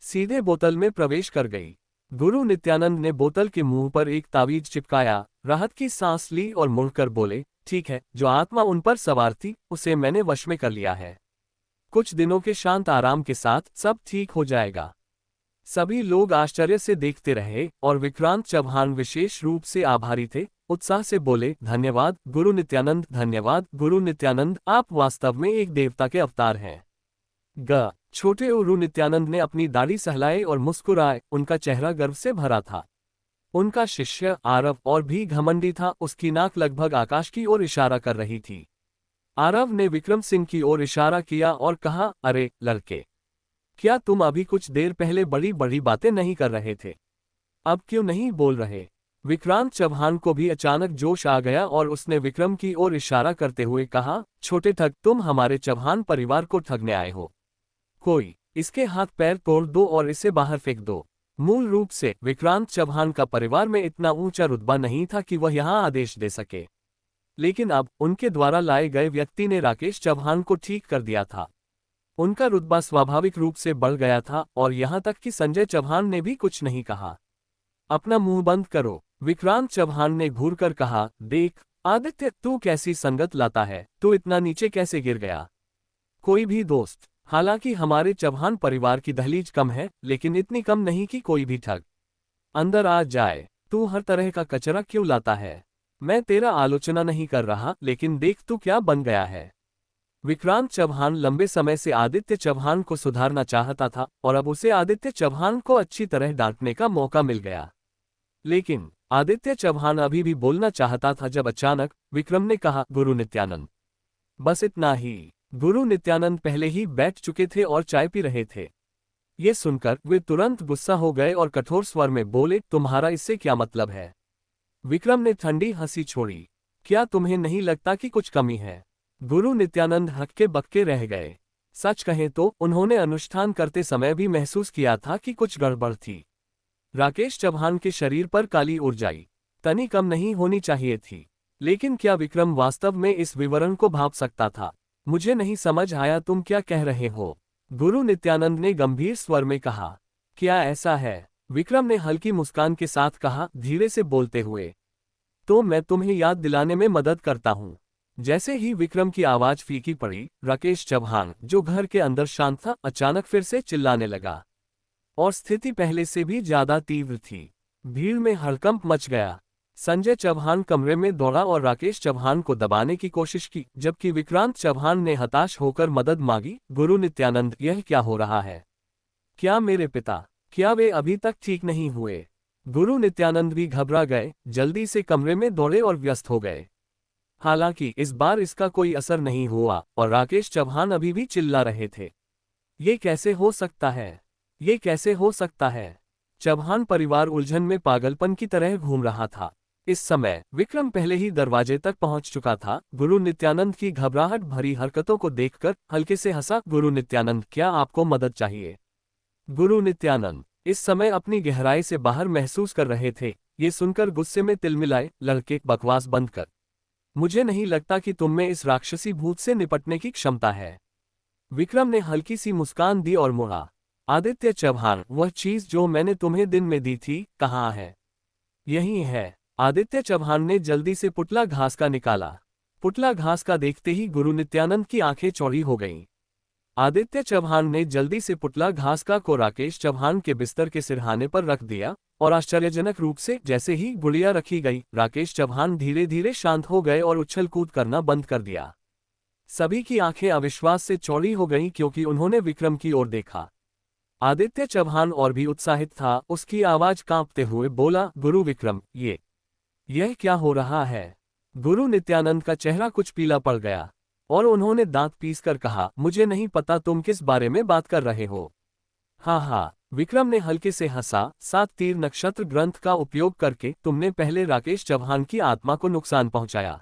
[SPEAKER 1] सीधे बोतल में प्रवेश कर गई। गुरु नित्यानंद ने बोतल के मुंह पर एक तावीज चिपकाया, राहत की सांस ली और मुड़कर बोले, ठीक है, जो आत्मा उन पर सवार थी उसे मैंने वश में कर लिया है। कुछ दिनों के शांत आराम के साथ सब ठीक हो जाएगा। सभी लोग आश्चर्य से देखते रहे और विक्रांत चौहान विशेष रूप से आभारी थे, उत्साह से बोले, धन्यवाद गुरु नित्यानंद, धन्यवाद गुरु नित्यानंद, आप वास्तव में एक देवता के अवतार हैं। छोटे गुरु नित्यानंद ने अपनी दाढ़ी सहलाए और मुस्कुराए, उनका चेहरा गर्व से भरा था। उनका शिष्य आरव और भी घमंडी था, उसकी नाक लगभग आकाश की ओर इशारा कर रही थी। आरव ने विक्रम सिंह की ओर इशारा किया और कहा, अरे लड़के, क्या तुम अभी कुछ देर पहले बड़ी बड़ी बातें नहीं कर रहे थे? अब क्यों नहीं बोल रहे? विक्रांत चौहान को भी अचानक जोश आ गया और उसने विक्रम की ओर इशारा करते हुए कहा, छोटे ठग, तुम हमारे चौहान परिवार को ठगने आए हो। कोई इसके हाथ पैर तोड़ दो और इसे बाहर फेंक दो। मूल रूप से विक्रांत चौहान का परिवार में इतना ऊंचा रुतबा नहीं था कि वह यहां आदेश दे सके, लेकिन अब उनके द्वारा लाए गए व्यक्ति ने राकेश चौहान को ठीक कर दिया था। उनका रुतबा स्वाभाविक रूप से बढ़ गया था और यहां तक कि संजय चौहान ने भी कुछ नहीं कहा। अपना मुंह बंद करो, विक्रांत चौहान ने घूरकर कहा। देख आदित्य, तू कैसी संगत लाता है, तू इतना नीचे कैसे गिर गया? कोई भी दोस्त, हालांकि हमारे चौहान परिवार की दहलीज कम है, लेकिन इतनी कम नहीं कि कोई भी ठग अंदर आ जाए। तू हर तरह का कचरा क्यों लाता है? मैं तेरा आलोचना नहीं कर रहा, लेकिन देख तू क्या बन गया है। विक्रांत चौहान लंबे समय से आदित्य चौहान को सुधारना चाहता था और अब उसे आदित्य चौहान को अच्छी तरह डांटने का मौका मिल गया। लेकिन आदित्य चौहान अभी भी बोलना चाहता था जब अचानक विक्रम ने कहा, गुरु नित्यानंद। बस इतना ही। गुरु नित्यानंद पहले ही बैठ चुके थे और चाय पी रहे थे। ये सुनकर वे तुरंत गुस्सा हो गए और कठोर स्वर में बोले, तुम्हारा इससे क्या मतलब है? विक्रम ने ठंडी हंसी छोड़ी। क्या तुम्हें नहीं लगता कि कुछ कमी है? गुरु नित्यानंद हक्के बक्के रह गए। सच कहें तो उन्होंने अनुष्ठान करते समय भी महसूस किया था कि कुछ गड़बड़ थी। राकेश चौहान के शरीर पर काली ऊर्जाई तनी कम नहीं होनी चाहिए थी, लेकिन क्या विक्रम वास्तव में इस विवरण को भांप सकता था? मुझे नहीं समझ आया, तुम क्या कह रहे हो? गुरु नित्यानंद ने गंभीर स्वर में कहा। क्या ऐसा है? विक्रम ने हल्की मुस्कान के साथ कहा, धीरे से बोलते हुए। तो मैं तुम्हें याद दिलाने में मदद करता हूं। जैसे ही विक्रम की आवाज फीकी पड़ी, राकेश चौहान, जो घर के अंदर शांत था, अचानक फिर से चिल्लाने लगा और स्थिति पहले से भी ज्यादा तीव्र थी। भीड़ में हड़कंप मच गया। संजय चौहान कमरे में दौड़ा और राकेश चौहान को दबाने की कोशिश की, जबकि विक्रांत चौहान ने हताश होकर मदद मांगी। गुरु नित्यानंद, यह क्या हो रहा है? क्या मेरे पिता, क्या वे अभी तक ठीक नहीं हुए? गुरु नित्यानंद भी घबरा गए, जल्दी से कमरे में दौड़े और व्यस्त हो गए। हालांकि इस बार इसका कोई असर नहीं हुआ और राकेश चौहान अभी भी चिल्ला रहे थे। ये कैसे हो सकता है? ये कैसे हो सकता है? चौहान परिवार उलझन में पागलपन की तरह घूम रहा था। इस समय विक्रम पहले ही दरवाजे तक पहुंच चुका था। गुरु नित्यानंद की घबराहट भरी हरकतों को देखकर हल्के से हंसा। गुरु नित्यानंद, क्या आपको मदद चाहिए? गुरु नित्यानंद इस समय अपनी गहराई से बाहर महसूस कर रहे थे। ये सुनकर गुस्से में तिलमिलाए, लड़के, बकवास बंद कर। मुझे नहीं लगता कि तुम में इस राक्षसी भूत से निपटने की क्षमता है। विक्रम ने हल्की सी मुस्कान दी और मुड़ा। आदित्य चौहान, वह चीज जो मैंने तुम्हें दिन में दी थी, कहाँ है? यही है। आदित्य चौहान ने जल्दी से पुतला घास का निकाला। पुतला घास का देखते ही गुरु नित्यानंद की आंखें चौड़ी हो गईं। आदित्य चौहान ने जल्दी से पुतला घास का को राकेश चौहान के बिस्तर के सिरहाने पर रख दिया और आश्चर्यजनक रूप से जैसे ही गुड़िया रखी गई, राकेश चौहान धीरे धीरे शांत हो गए और उछल कूद करना बंद कर दिया। सभी की आंखें अविश्वास से चौड़ी हो गईं क्योंकि उन्होंने विक्रम की ओर देखा। आदित्य चौहान और भी उत्साहित था। उसकी आवाज कांपते हुए बोला, गुरु विक्रम, यह क्या हो रहा है? गुरु नित्यानंद का चेहरा कुछ पीला पड़ गया और उन्होंने दांत पीसकर कहा, मुझे नहीं पता तुम किस बारे में बात कर रहे हो। हाँ, विक्रम ने हल्के से हंसा। 7 तीर नक्षत्र ग्रंथ का उपयोग करके तुमने पहले राकेश चौहान की आत्मा को नुकसान पहुंचाया,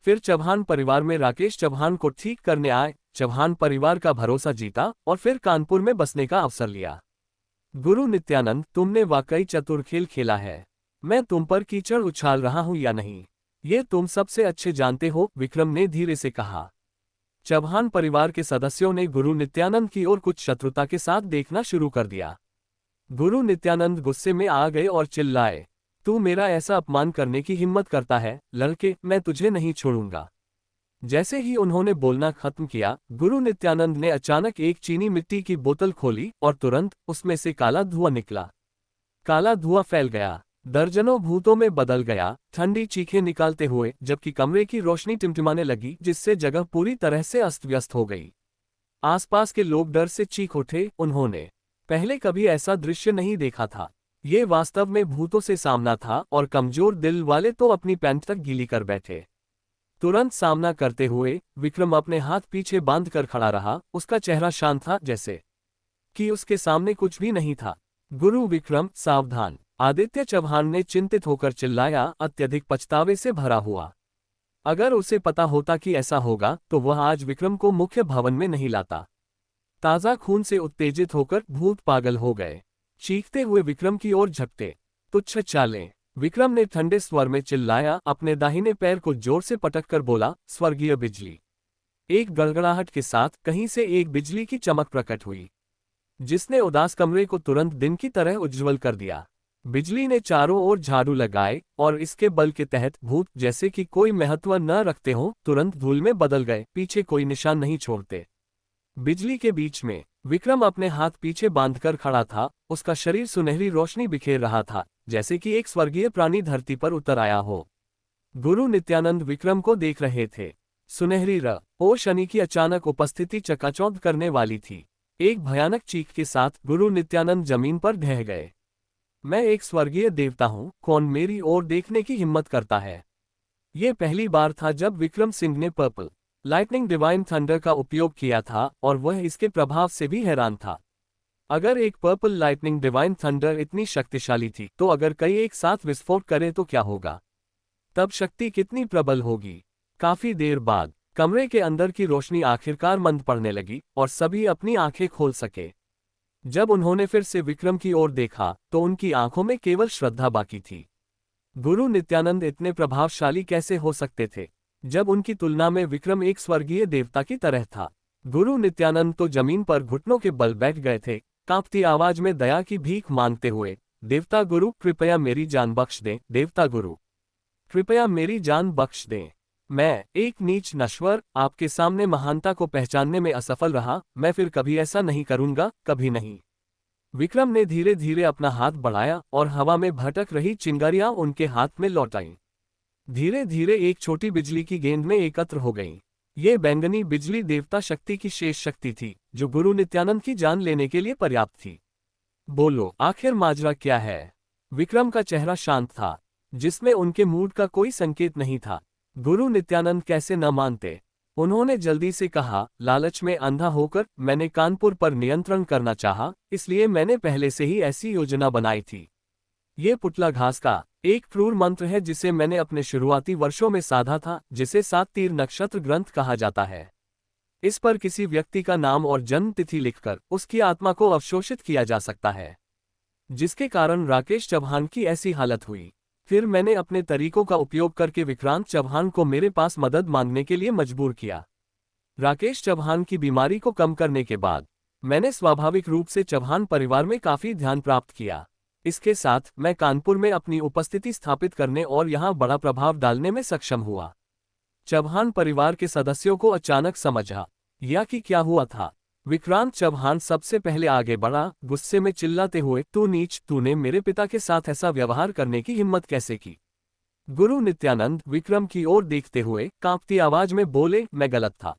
[SPEAKER 1] फिर चौहान परिवार में राकेश चौहान को ठीक करने आए, चौहान परिवार का भरोसा जीता और फिर कानपुर में बसने का अवसर लिया। गुरु नित्यानंद, तुमने वाकई चतुर खेल खेला है। मैं तुम पर कीचड़ उछाल रहा हूं या नहीं, ये तुम सबसे अच्छे जानते हो, विक्रम ने धीरे से कहा। चौहान परिवार के सदस्यों ने गुरु नित्यानंद की ओर कुछ शत्रुता के साथ देखना शुरू कर दिया। गुरु नित्यानंद गुस्से में आ गए और चिल्लाए, तू मेरा ऐसा अपमान करने की हिम्मत करता है, लड़के, मैं तुझे नहीं छोड़ूंगा। जैसे ही उन्होंने बोलना खत्म किया, गुरु नित्यानंद ने अचानक एक चीनी मिट्टी की बोतल खोली और तुरंत उसमें से काला धुआं निकला। काला धुआं फैल गया, दर्जनों भूतों में बदल गया, ठंडी चीखें निकालते हुए, जबकि कमरे की रोशनी टिमटिमाने लगी, जिससे जगह पूरी तरह से अस्त व्यस्त हो गई। आसपास के लोग डर से चीख उठे, उन्होंने पहले कभी ऐसा दृश्य नहीं देखा था। ये वास्तव में भूतों से सामना था और कमजोर दिल वाले तो अपनी पैंट तक गीली कर बैठे। तुरंत सामना करते हुए विक्रम अपने हाथ पीछे बांध कर खड़ा रहा, उसका चेहरा शांत था, जैसे कि उसके सामने कुछ भी नहीं था। गुरु विक्रम, सावधान, आदित्य चौहान ने चिंतित होकर चिल्लाया, अत्यधिक पछतावे से भरा हुआ। अगर उसे पता होता कि ऐसा होगा तो वह आज विक्रम को मुख्य भवन में नहीं लाता। ताजा खून से उत्तेजित होकर भूत पागल हो गए, चीखते हुए विक्रम की ओर झपटे। तुच्छ चालें, विक्रम ने ठंडे स्वर में चिल्लाया, अपने दाहिने पैर को जोर से पटककर बोला, स्वर्गीय बिजली। एक गड़गड़ाहट के साथ कहीं से एक बिजली की चमक प्रकट हुई, जिसने उदास कमरे को तुरंत दिन की तरह उज्ज्वल कर दिया। बिजली ने चारों ओर झाड़ू लगाए और इसके बल के तहत भूत, जैसे कि कोई महत्व न रखते हों, तुरंत धूल में बदल गए, पीछे कोई निशान नहीं छोड़ते। बिजली के बीच में विक्रम अपने हाथ पीछे बांधकर खड़ा था, उसका शरीर सुनहरी रोशनी बिखेर रहा था, जैसे कि एक स्वर्गीय प्राणी धरती पर उतर आया हो। गुरु नित्यानंद विक्रम को देख रहे थे। सुनहरी ओ शनि की अचानक उपस्थिति चकाचौंध करने वाली थी। एक भयानक चीख के साथ गुरु नित्यानंद जमीन पर ढह गए। मैं एक स्वर्गीय देवता हूं, कौन मेरी ओर देखने की हिम्मत करता है? ये पहली बार था जब विक्रम सिंह ने पर्पल लाइटनिंग डिवाइन थंडर का उपयोग किया था और वह इसके प्रभाव से भी हैरान था। अगर एक पर्पल लाइटनिंग डिवाइन थंडर इतनी शक्तिशाली थी, तो अगर कई एक साथ विस्फोट करे तो क्या होगा? तब शक्ति कितनी प्रबल होगी? काफी देर बाद कमरे के अंदर की रोशनी आखिरकार मंद पड़ने लगी और सभी अपनी आंखें खोल सके। जब उन्होंने फिर से विक्रम की ओर देखा तो उनकी आंखों में केवल श्रद्धा बाकी थी। गुरु नित्यानंद इतने प्रभावशाली कैसे हो सकते थे, जब उनकी तुलना में विक्रम एक स्वर्गीय देवता की तरह था? गुरु नित्यानंद तो जमीन पर घुटनों के बल बैठ गए थे, कांपती आवाज में दया की भीख मांगते हुए, देवता गुरु, कृपया मेरी जान बख्श दें, देवता गुरु, कृपया मेरी जान बख्श दें। मैं एक नीच नश्वर आपके सामने महानता को पहचानने में असफल रहा, मैं फिर कभी ऐसा नहीं करूंगा, कभी नहीं। विक्रम ने धीरे धीरे अपना हाथ बढ़ाया और हवा में भटक रही चिंगारियां उनके हाथ में लौटाईं। धीरे धीरे एक छोटी बिजली की गेंद में एकत्र हो गईं। ये बैंगनी बिजली देवता शक्ति की शेष शक्ति थी, जो गुरु नित्यानंद की जान लेने के लिए पर्याप्त थी। बोलो, आखिर माजरा क्या है? विक्रम का चेहरा शांत था, जिसमें उनके मूड का कोई संकेत नहीं था। गुरु नित्यानंद कैसे न मानते? उन्होंने जल्दी से कहा, लालच में अंधा होकर मैंने कानपुर पर नियंत्रण करना चाहा, इसलिए मैंने पहले से ही ऐसी योजना बनाई थी। ये पुतला घास का एक क्रूर मंत्र है जिसे मैंने अपने शुरुआती वर्षों में साधा था, जिसे 7 तीर नक्षत्र ग्रंथ कहा जाता है। इस पर किसी व्यक्ति का नाम और जन्म तिथि लिखकर उसकी आत्मा को अवशोषित किया जा सकता है, जिसके कारण राकेश चौहान की ऐसी हालत हुई। फिर मैंने अपने तरीकों का उपयोग करके विक्रांत चौहान को मेरे पास मदद मांगने के लिए मजबूर किया। राकेश चौहान की बीमारी को कम करने के बाद मैंने स्वाभाविक रूप से चौहान परिवार में काफी ध्यान प्राप्त किया। इसके साथ मैं कानपुर में अपनी उपस्थिति स्थापित करने और यहां बड़ा प्रभाव डालने में सक्षम हुआ। चौहान परिवार के सदस्यों को अचानक समझा या कि क्या हुआ था। विक्रांत चौहान सबसे पहले आगे बढ़ा, गुस्से में चिल्लाते हुए, तू नीच, तूने मेरे पिता के साथ ऐसा व्यवहार करने की हिम्मत कैसे की? गुरु नित्यानंद विक्रम की ओर देखते हुए कांपती आवाज में बोले, मैं गलत था,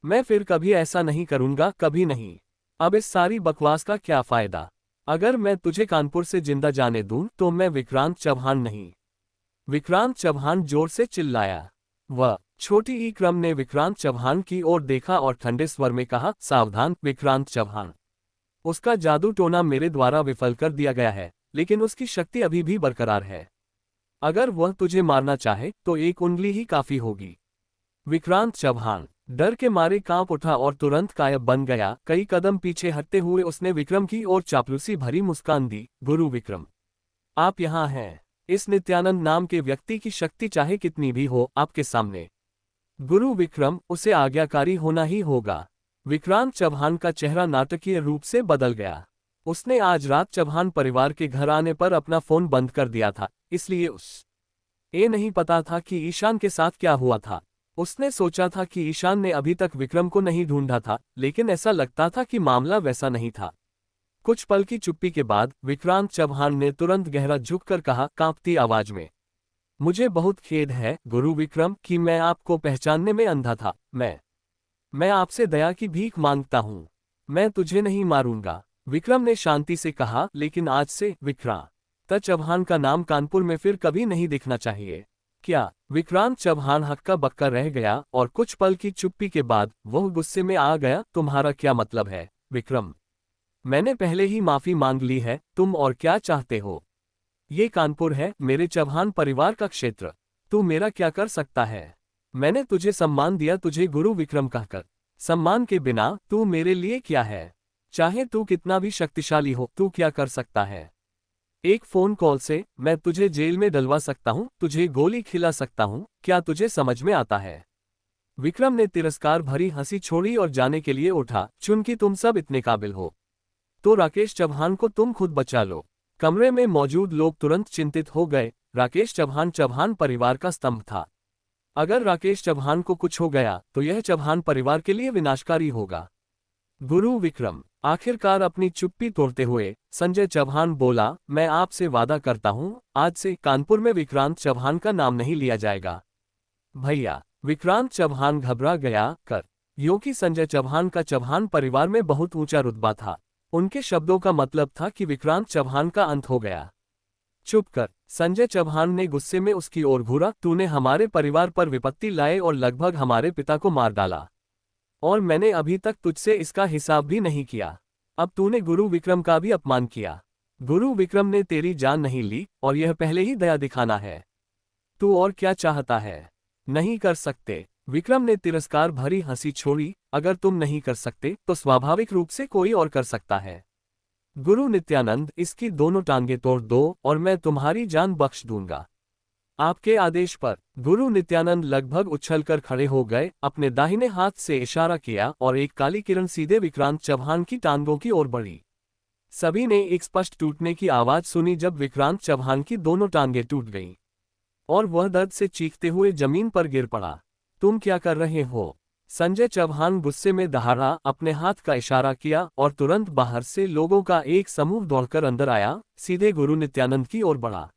[SPEAKER 1] मैं फिर कभी ऐसा नहीं करूंगा, कभी नहीं। अब इस सारी बकवास का क्या फायदा? अगर मैं तुझे कानपुर से जिंदा जाने दूं तो मैं विक्रांत चौहान नहीं। विक्रांत चौहान जोर से चिल्लाया। वह छोटी ई क्रम ने विक्रांत चौहान की ओर देखा और ठंडे स्वर में कहा, सावधान विक्रांत चौहान, उसका जादू टोना मेरे द्वारा विफल कर दिया गया है, लेकिन उसकी शक्ति अभी भी बरकरार है। अगर वह तुझे मारना चाहे तो एक उंगली ही काफी होगी। विक्रांत चौहान डर के मारे कांप उठा और तुरंत गायब बन गया। कई कदम पीछे हटते हुए उसने विक्रम की ओर चापलूसी भरी मुस्कान दी, गुरु विक्रम, आप यहाँ हैं। इस नित्यानंद नाम के व्यक्ति की शक्ति चाहे कितनी भी हो, आपके सामने। गुरु विक्रम, उसे आज्ञाकारी होना ही होगा। विक्रांत चौहान का चेहरा नाटकीय रूप से बदल गया। उसने आज रात चौहान परिवार के घर आने पर अपना फोन बंद कर दिया था, इसलिए ये नहीं पता था कि ईशान के साथ क्या हुआ था। उसने सोचा था कि ईशान ने अभी तक विक्रम को नहीं ढूंढा था, लेकिन ऐसा लगता था कि मामला वैसा नहीं था। कुछ पल की चुप्पी के बाद विक्रांत चौहान ने तुरंत गहरा झुककर कहा, कांपती आवाज में, मुझे बहुत खेद है गुरु विक्रम कि मैं आपको पहचानने में अंधा था। मैं आपसे दया की भीख मांगता हूं। मैं तुझे नहीं मारूंगा, विक्रम ने शांति से कहा, लेकिन आज से विक्रांत चौहान का नाम कानपुर में फिर कभी नहीं दिखना चाहिए। क्या? विक्रांत चौहान हक्का बक्का रह गया और कुछ पल की चुप्पी के बाद वह गुस्से में आ गया। तुम्हारा क्या मतलब है विक्रम? मैंने पहले ही माफी मांग ली है, तुम और क्या चाहते हो? ये कानपुर है, मेरे चौहान परिवार का क्षेत्र। तू मेरा क्या कर सकता है? मैंने तुझे सम्मान दिया, तुझे गुरु विक्रम कहकर। सम्मान के बिना तू मेरे लिए क्या है? चाहे तू कितना भी शक्तिशाली हो, तू क्या कर सकता है? एक फोन कॉल से मैं तुझे जेल में डलवा सकता हूं, तुझे गोली खिला सकता हूं। क्या तुझे समझ में आता है? विक्रम ने तिरस्कार भरी हंसी छोड़ी और जाने के लिए उठा। चूंकि तुम सब इतने काबिल हो तो राकेश चौहान को तुम खुद बचा लो। कमरे में मौजूद लोग तुरंत चिंतित हो गए। राकेश चौहान चौहान परिवार का स्तंभ था। अगर राकेश चौहान को कुछ हो गया तो यह चौहान परिवार के लिए विनाशकारी होगा। गुरु विक्रम, आखिरकार अपनी चुप्पी तोड़ते हुए संजय चौहान बोला, मैं आपसे वादा करता हूं, आज से कानपुर में विक्रांत चौहान का नाम नहीं लिया जाएगा। भैया, विक्रांत चौहान घबरा गया क्योंकि संजय चौहान का चौहान परिवार में बहुत ऊंचा रुतबा था। उनके शब्दों का मतलब था कि विक्रांत चौहान का अंत हो गया। चुप कर, संजय चौहान ने गुस्से में उसकी ओर घूरा। तूने हमारे परिवार पर विपत्ति लाए और लगभग हमारे पिता को मार डाला, और मैंने अभी तक तुझसे इसका हिसाब भी नहीं किया। अब तूने गुरु विक्रम का भी अपमान किया। गुरु विक्रम ने तेरी जान नहीं ली और यह पहले ही दया दिखाना है। तू और क्या चाहता है? नहीं कर सकते। विक्रम ने तिरस्कार भरी हंसी छोड़ी। अगर तुम नहीं कर सकते तो स्वाभाविक रूप से कोई और कर सकता है। गुरु नित्यानंद, इसकी दोनों टांगें तोड़ दो और मैं तुम्हारी जान बख्श दूंगा। आपके आदेश पर। गुरु नित्यानंद लगभग उछलकर खड़े हो गए, अपने दाहिने हाथ से इशारा किया और एक काली किरण सीधे विक्रांत चौहान की टांगों की ओर बढ़ी। सभी ने एक स्पष्ट टूटने की आवाज सुनी जब विक्रांत चौहान की दोनों टांगें टूट गईं और वह दर्द से चीखते हुए जमीन पर गिर पड़ा। तुम क्या कर रहे हो? संजय चौहान गुस्से में दहाड़ा, अपने हाथ का इशारा किया और तुरंत बाहर से लोगों का एक समूह दौड़कर अंदर आया, सीधे गुरु नित्यानंद की ओर बढ़ा।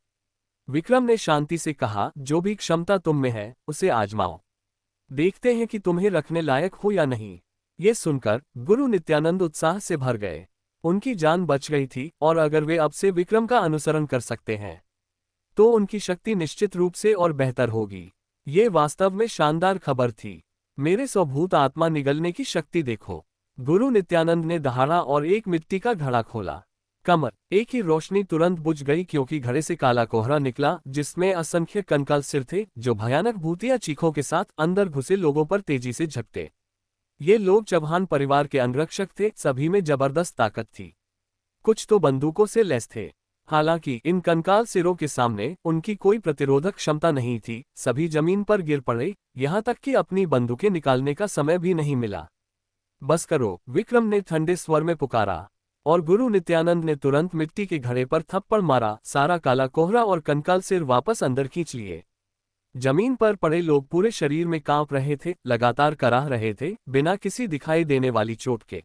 [SPEAKER 1] विक्रम ने शांति से कहा, जो भी क्षमता तुम में है उसे आजमाओ, देखते हैं कि तुम्हें रखने लायक हो या नहीं। ये सुनकर गुरु नित्यानंद उत्साह से भर गए। उनकी जान बच गई थी और अगर वे अब से विक्रम का अनुसरण कर सकते हैं तो उनकी शक्ति निश्चित रूप से और बेहतर होगी। ये वास्तव में शानदार खबर थी। मेरे स्वभूत आत्मा निगलने की शक्ति देखो। गुरु नित्यानंद ने दहाड़ा और एक मिट्टी का घड़ा खोला। कमर, एक ही रोशनी तुरंत बुझ गई क्योंकि घड़े से काला कोहरा निकला जिसमें असंख्य कंकाल सिर थे जो भयानक भूतिया चीखों के साथ अंदर घुसे लोगों पर तेजी से झपटे। ये लोग चौहान परिवार के अंगरक्षक थे, सभी में जबरदस्त ताकत थी। कुछ तो बंदूकों से लैस थे। हालांकि इन कंकाल सिरों के सामने उनकी कोई प्रतिरोधक क्षमता नहीं थी। सभी जमीन पर गिर पड़े, यहां तक कि अपनी बंदूकें निकालने का समय भी नहीं मिला। बस करो, विक्रम ने ठंडे स्वर में पुकारा और गुरु नित्यानंद ने तुरंत मिट्टी के घड़े पर थप्पड़ मारा। सारा काला कोहरा और कंकाल सिर वापस अंदर खींच लिए। जमीन पर पड़े लोग पूरे शरीर में कांप रहे थे, लगातार कराह रहे थे, बिना किसी दिखाई देने वाली चोट के।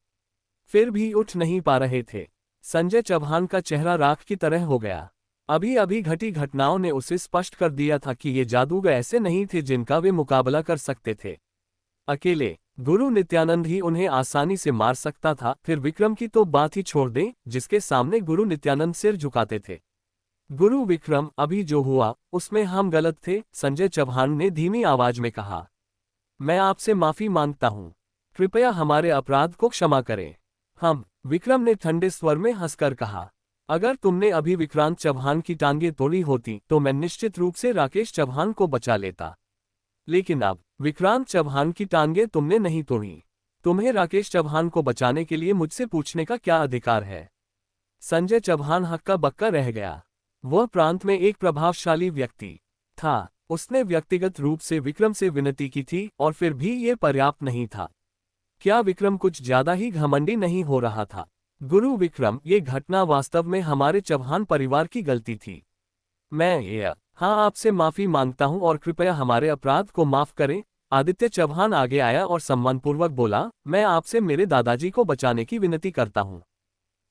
[SPEAKER 1] फिर भी उठ नहीं पा रहे थे। संजय चौहान का चेहरा राख की तरह हो गया। अभी अभी घटी घटनाओं ने उसे स्पष्ट कर दिया था कि ये जादूगर ऐसे नहीं थे जिनका वे मुकाबला कर सकते थे। अकेले गुरु नित्यानंद ही उन्हें आसानी से मार सकता था। फिर विक्रम की तो बात ही छोड़ दें, जिसके सामने गुरु नित्यानंद सिर झुकाते थे। गुरु विक्रम, अभी जो हुआ उसमें हम गलत थे, संजय चौहान ने धीमी आवाज में कहा। मैं आपसे माफी मांगता हूं, कृपया हमारे अपराध को क्षमा करें। हम, विक्रम ने ठंडे स्वर में हंसकर कहा, अगर तुमने अभी विक्रांत चौहान की टांगें तोड़ी होती तो मैं निश्चित रूप से राकेश चौहान को बचा लेता। लेकिन अब विक्रांत चौहान की टांगें तुमने नहीं तोड़ी। तुम्हें राकेश चौहान को बचाने के लिए मुझसे पूछने का क्या अधिकार है? संजय चौहान हक्का बक्का रह गया। वह प्रांत में एक प्रभावशाली व्यक्ति था। उसने व्यक्तिगत रूप से विक्रम से विनती की थी और फिर भी ये पर्याप्त नहीं था। क्या विक्रम कुछ ज्यादा ही घमंडी नहीं हो रहा था? गुरु विक्रम, ये घटना वास्तव में हमारे चौहान परिवार की गलती थी। हाँ, आपसे माफी मांगता हूँ और कृपया हमारे अपराध को माफ करें। आदित्य चौहान आगे आया और सम्मानपूर्वक बोला, मैं आपसे मेरे दादाजी को बचाने की विनती करता हूँ।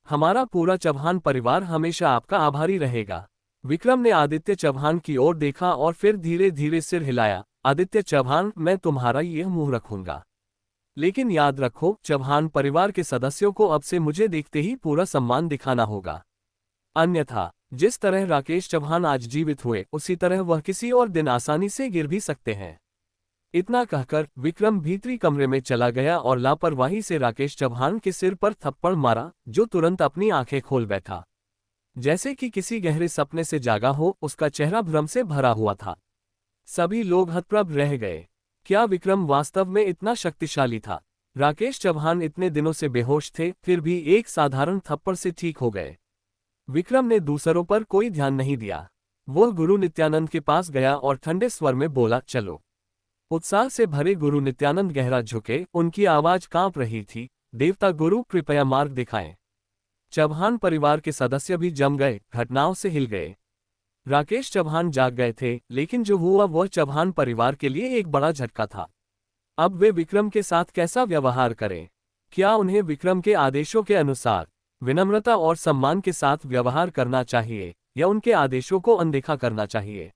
[SPEAKER 1] हमारा पूरा चौहान परिवार हमेशा आपका आभारी रहेगा। विक्रम ने आदित्य चौहान की ओर देखा और फिर धीरे धीरे सिर हिलाया। आदित्य चौहान, मैं तुम्हारा यह मुंह रखूंगा, लेकिन याद रखो, चौहान परिवार के सदस्यों को अब से मुझे देखते ही पूरा सम्मान दिखाना होगा। अन्यथा जिस तरह राकेश चौहान आज जीवित हुए, उसी तरह वह किसी और दिन आसानी से गिर भी सकते हैं। इतना कहकर विक्रम भीतरी कमरे में चला गया और लापरवाही से राकेश चौहान के सिर पर थप्पड़ मारा, जो तुरंत अपनी आंखें खोल बैठा। जैसे कि किसी गहरे सपने से जागा हो, उसका चेहरा भ्रम से भरा हुआ था। सभी लोग हतप्रभ रह गए। क्या विक्रम वास्तव में इतना शक्तिशाली था? राकेश चौहान इतने दिनों से बेहोश थे, फिर भी एक साधारण थप्पड़ से ठीक हो गए। विक्रम ने दूसरों पर कोई ध्यान नहीं दिया। वह गुरु नित्यानंद के पास गया और ठंडे स्वर में बोला, चलो। उत्साह से भरे गुरु नित्यानंद गहरा झुके, उनकी आवाज कांप रही थी, देवता गुरु कृपया मार्ग दिखाएं। चौहान परिवार के सदस्य भी जम गए, घटनाओं से हिल गए। राकेश चौहान जाग गए थे, लेकिन जो हुआ वह चौहान परिवार के लिए एक बड़ा झटका था। अब वे विक्रम के साथ कैसा व्यवहार करें? क्या उन्हें विक्रम के आदेशों के अनुसार विनम्रता और सम्मान के साथ व्यवहार करना चाहिए, या उनके आदेशों को अनदेखा करना चाहिए?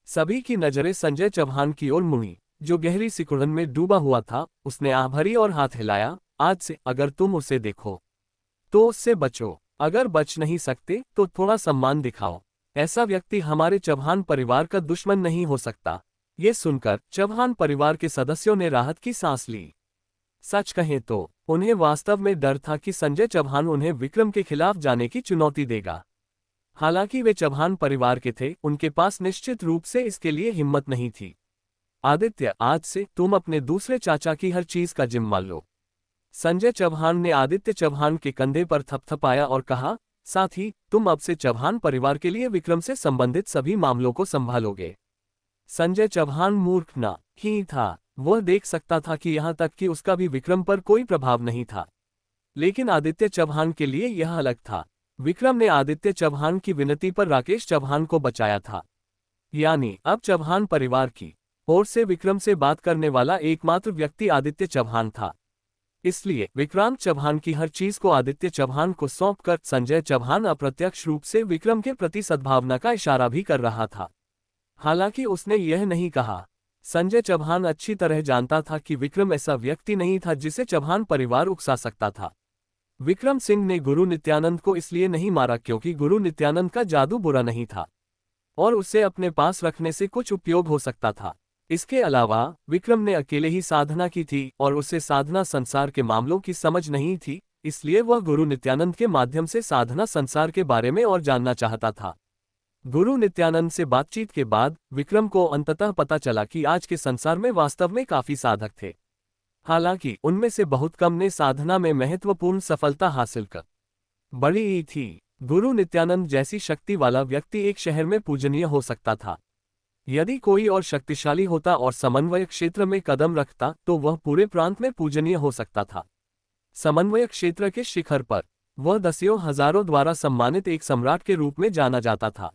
[SPEAKER 1] सभी की नजरें संजय चौहान की ओर मुड़ी, जो गहरी सिकुड़न में डूबा हुआ था। उसने आह भरी और हाथ हिलाया, आज से अगर तुम उसे देखो तो उससे बचो, अगर बच नहीं सकते तो थोड़ा सम्मान दिखाओ। ऐसा व्यक्ति हमारे चौहान परिवार का दुश्मन नहीं हो सकता। ये सुनकर चौहान परिवार के सदस्यों ने राहत की सांस ली। सच कहें तो उन्हें वास्तव में डर था कि संजय चौहान उन्हें विक्रम के खिलाफ जाने की चुनौती देगा। हालांकि वे चौहान परिवार के थे, उनके पास निश्चित रूप से इसके लिए हिम्मत नहीं थी। आदित्य, आज से तुम अपने दूसरे चाचा की हर चीज का जिम्मा लो। संजय चौहान ने आदित्य चौहान के कंधे पर थपथपाया और कहा, साथ ही तुम अब से चौहान परिवार के लिए विक्रम से संबंधित सभी मामलों को संभालोगे। संजय चौहान मूर्ख न ही था। वह देख सकता था कि यहां तक कि उसका भी विक्रम पर कोई प्रभाव नहीं था। लेकिन आदित्य चौहान के लिए यह अलग था। विक्रम ने आदित्य चौहान की विनती पर राकेश चौहान को बचाया था। यानी अब चौहान परिवार की ओर से विक्रम से बात करने वाला एकमात्र व्यक्ति आदित्य चौहान था। इसलिए विक्रांत चौहान की हर चीज को आदित्य चौहान को सौंपकर संजय चौहान अप्रत्यक्ष रूप से विक्रम के प्रति सद्भावना का इशारा भी कर रहा था। हालांकि उसने यह नहीं कहा। संजय चौहान अच्छी तरह जानता था कि विक्रम ऐसा व्यक्ति नहीं था जिसे चौहान परिवार उकसा सकता था। विक्रम सिंह ने गुरु नित्यानंद को इसलिए नहीं मारा क्योंकि गुरु नित्यानंद का जादू बुरा नहीं था और उसे अपने पास रखने से कुछ उपयोग हो सकता था। इसके अलावा विक्रम ने अकेले ही साधना की थी और उसे साधना संसार के मामलों की समझ नहीं थी, इसलिए वह गुरु नित्यानंद के माध्यम से साधना संसार के बारे में और जानना चाहता था। गुरु नित्यानंद से बातचीत के बाद विक्रम को अंततः पता चला कि आज के संसार में वास्तव में काफी साधक थे। हालांकि उनमें से बहुत कम ने साधना में महत्वपूर्ण सफलता हासिल कर बड़ी थी। गुरु नित्यानंद जैसी शक्ति वाला व्यक्ति एक शहर में पूजनीय हो सकता था। यदि कोई और शक्तिशाली होता और समन्वय क्षेत्र में कदम रखता तो वह पूरे प्रांत में पूजनीय हो सकता था। समन्वय क्षेत्र के शिखर पर वह दसियों हजारों द्वारा सम्मानित एक सम्राट के रूप में जाना जाता था।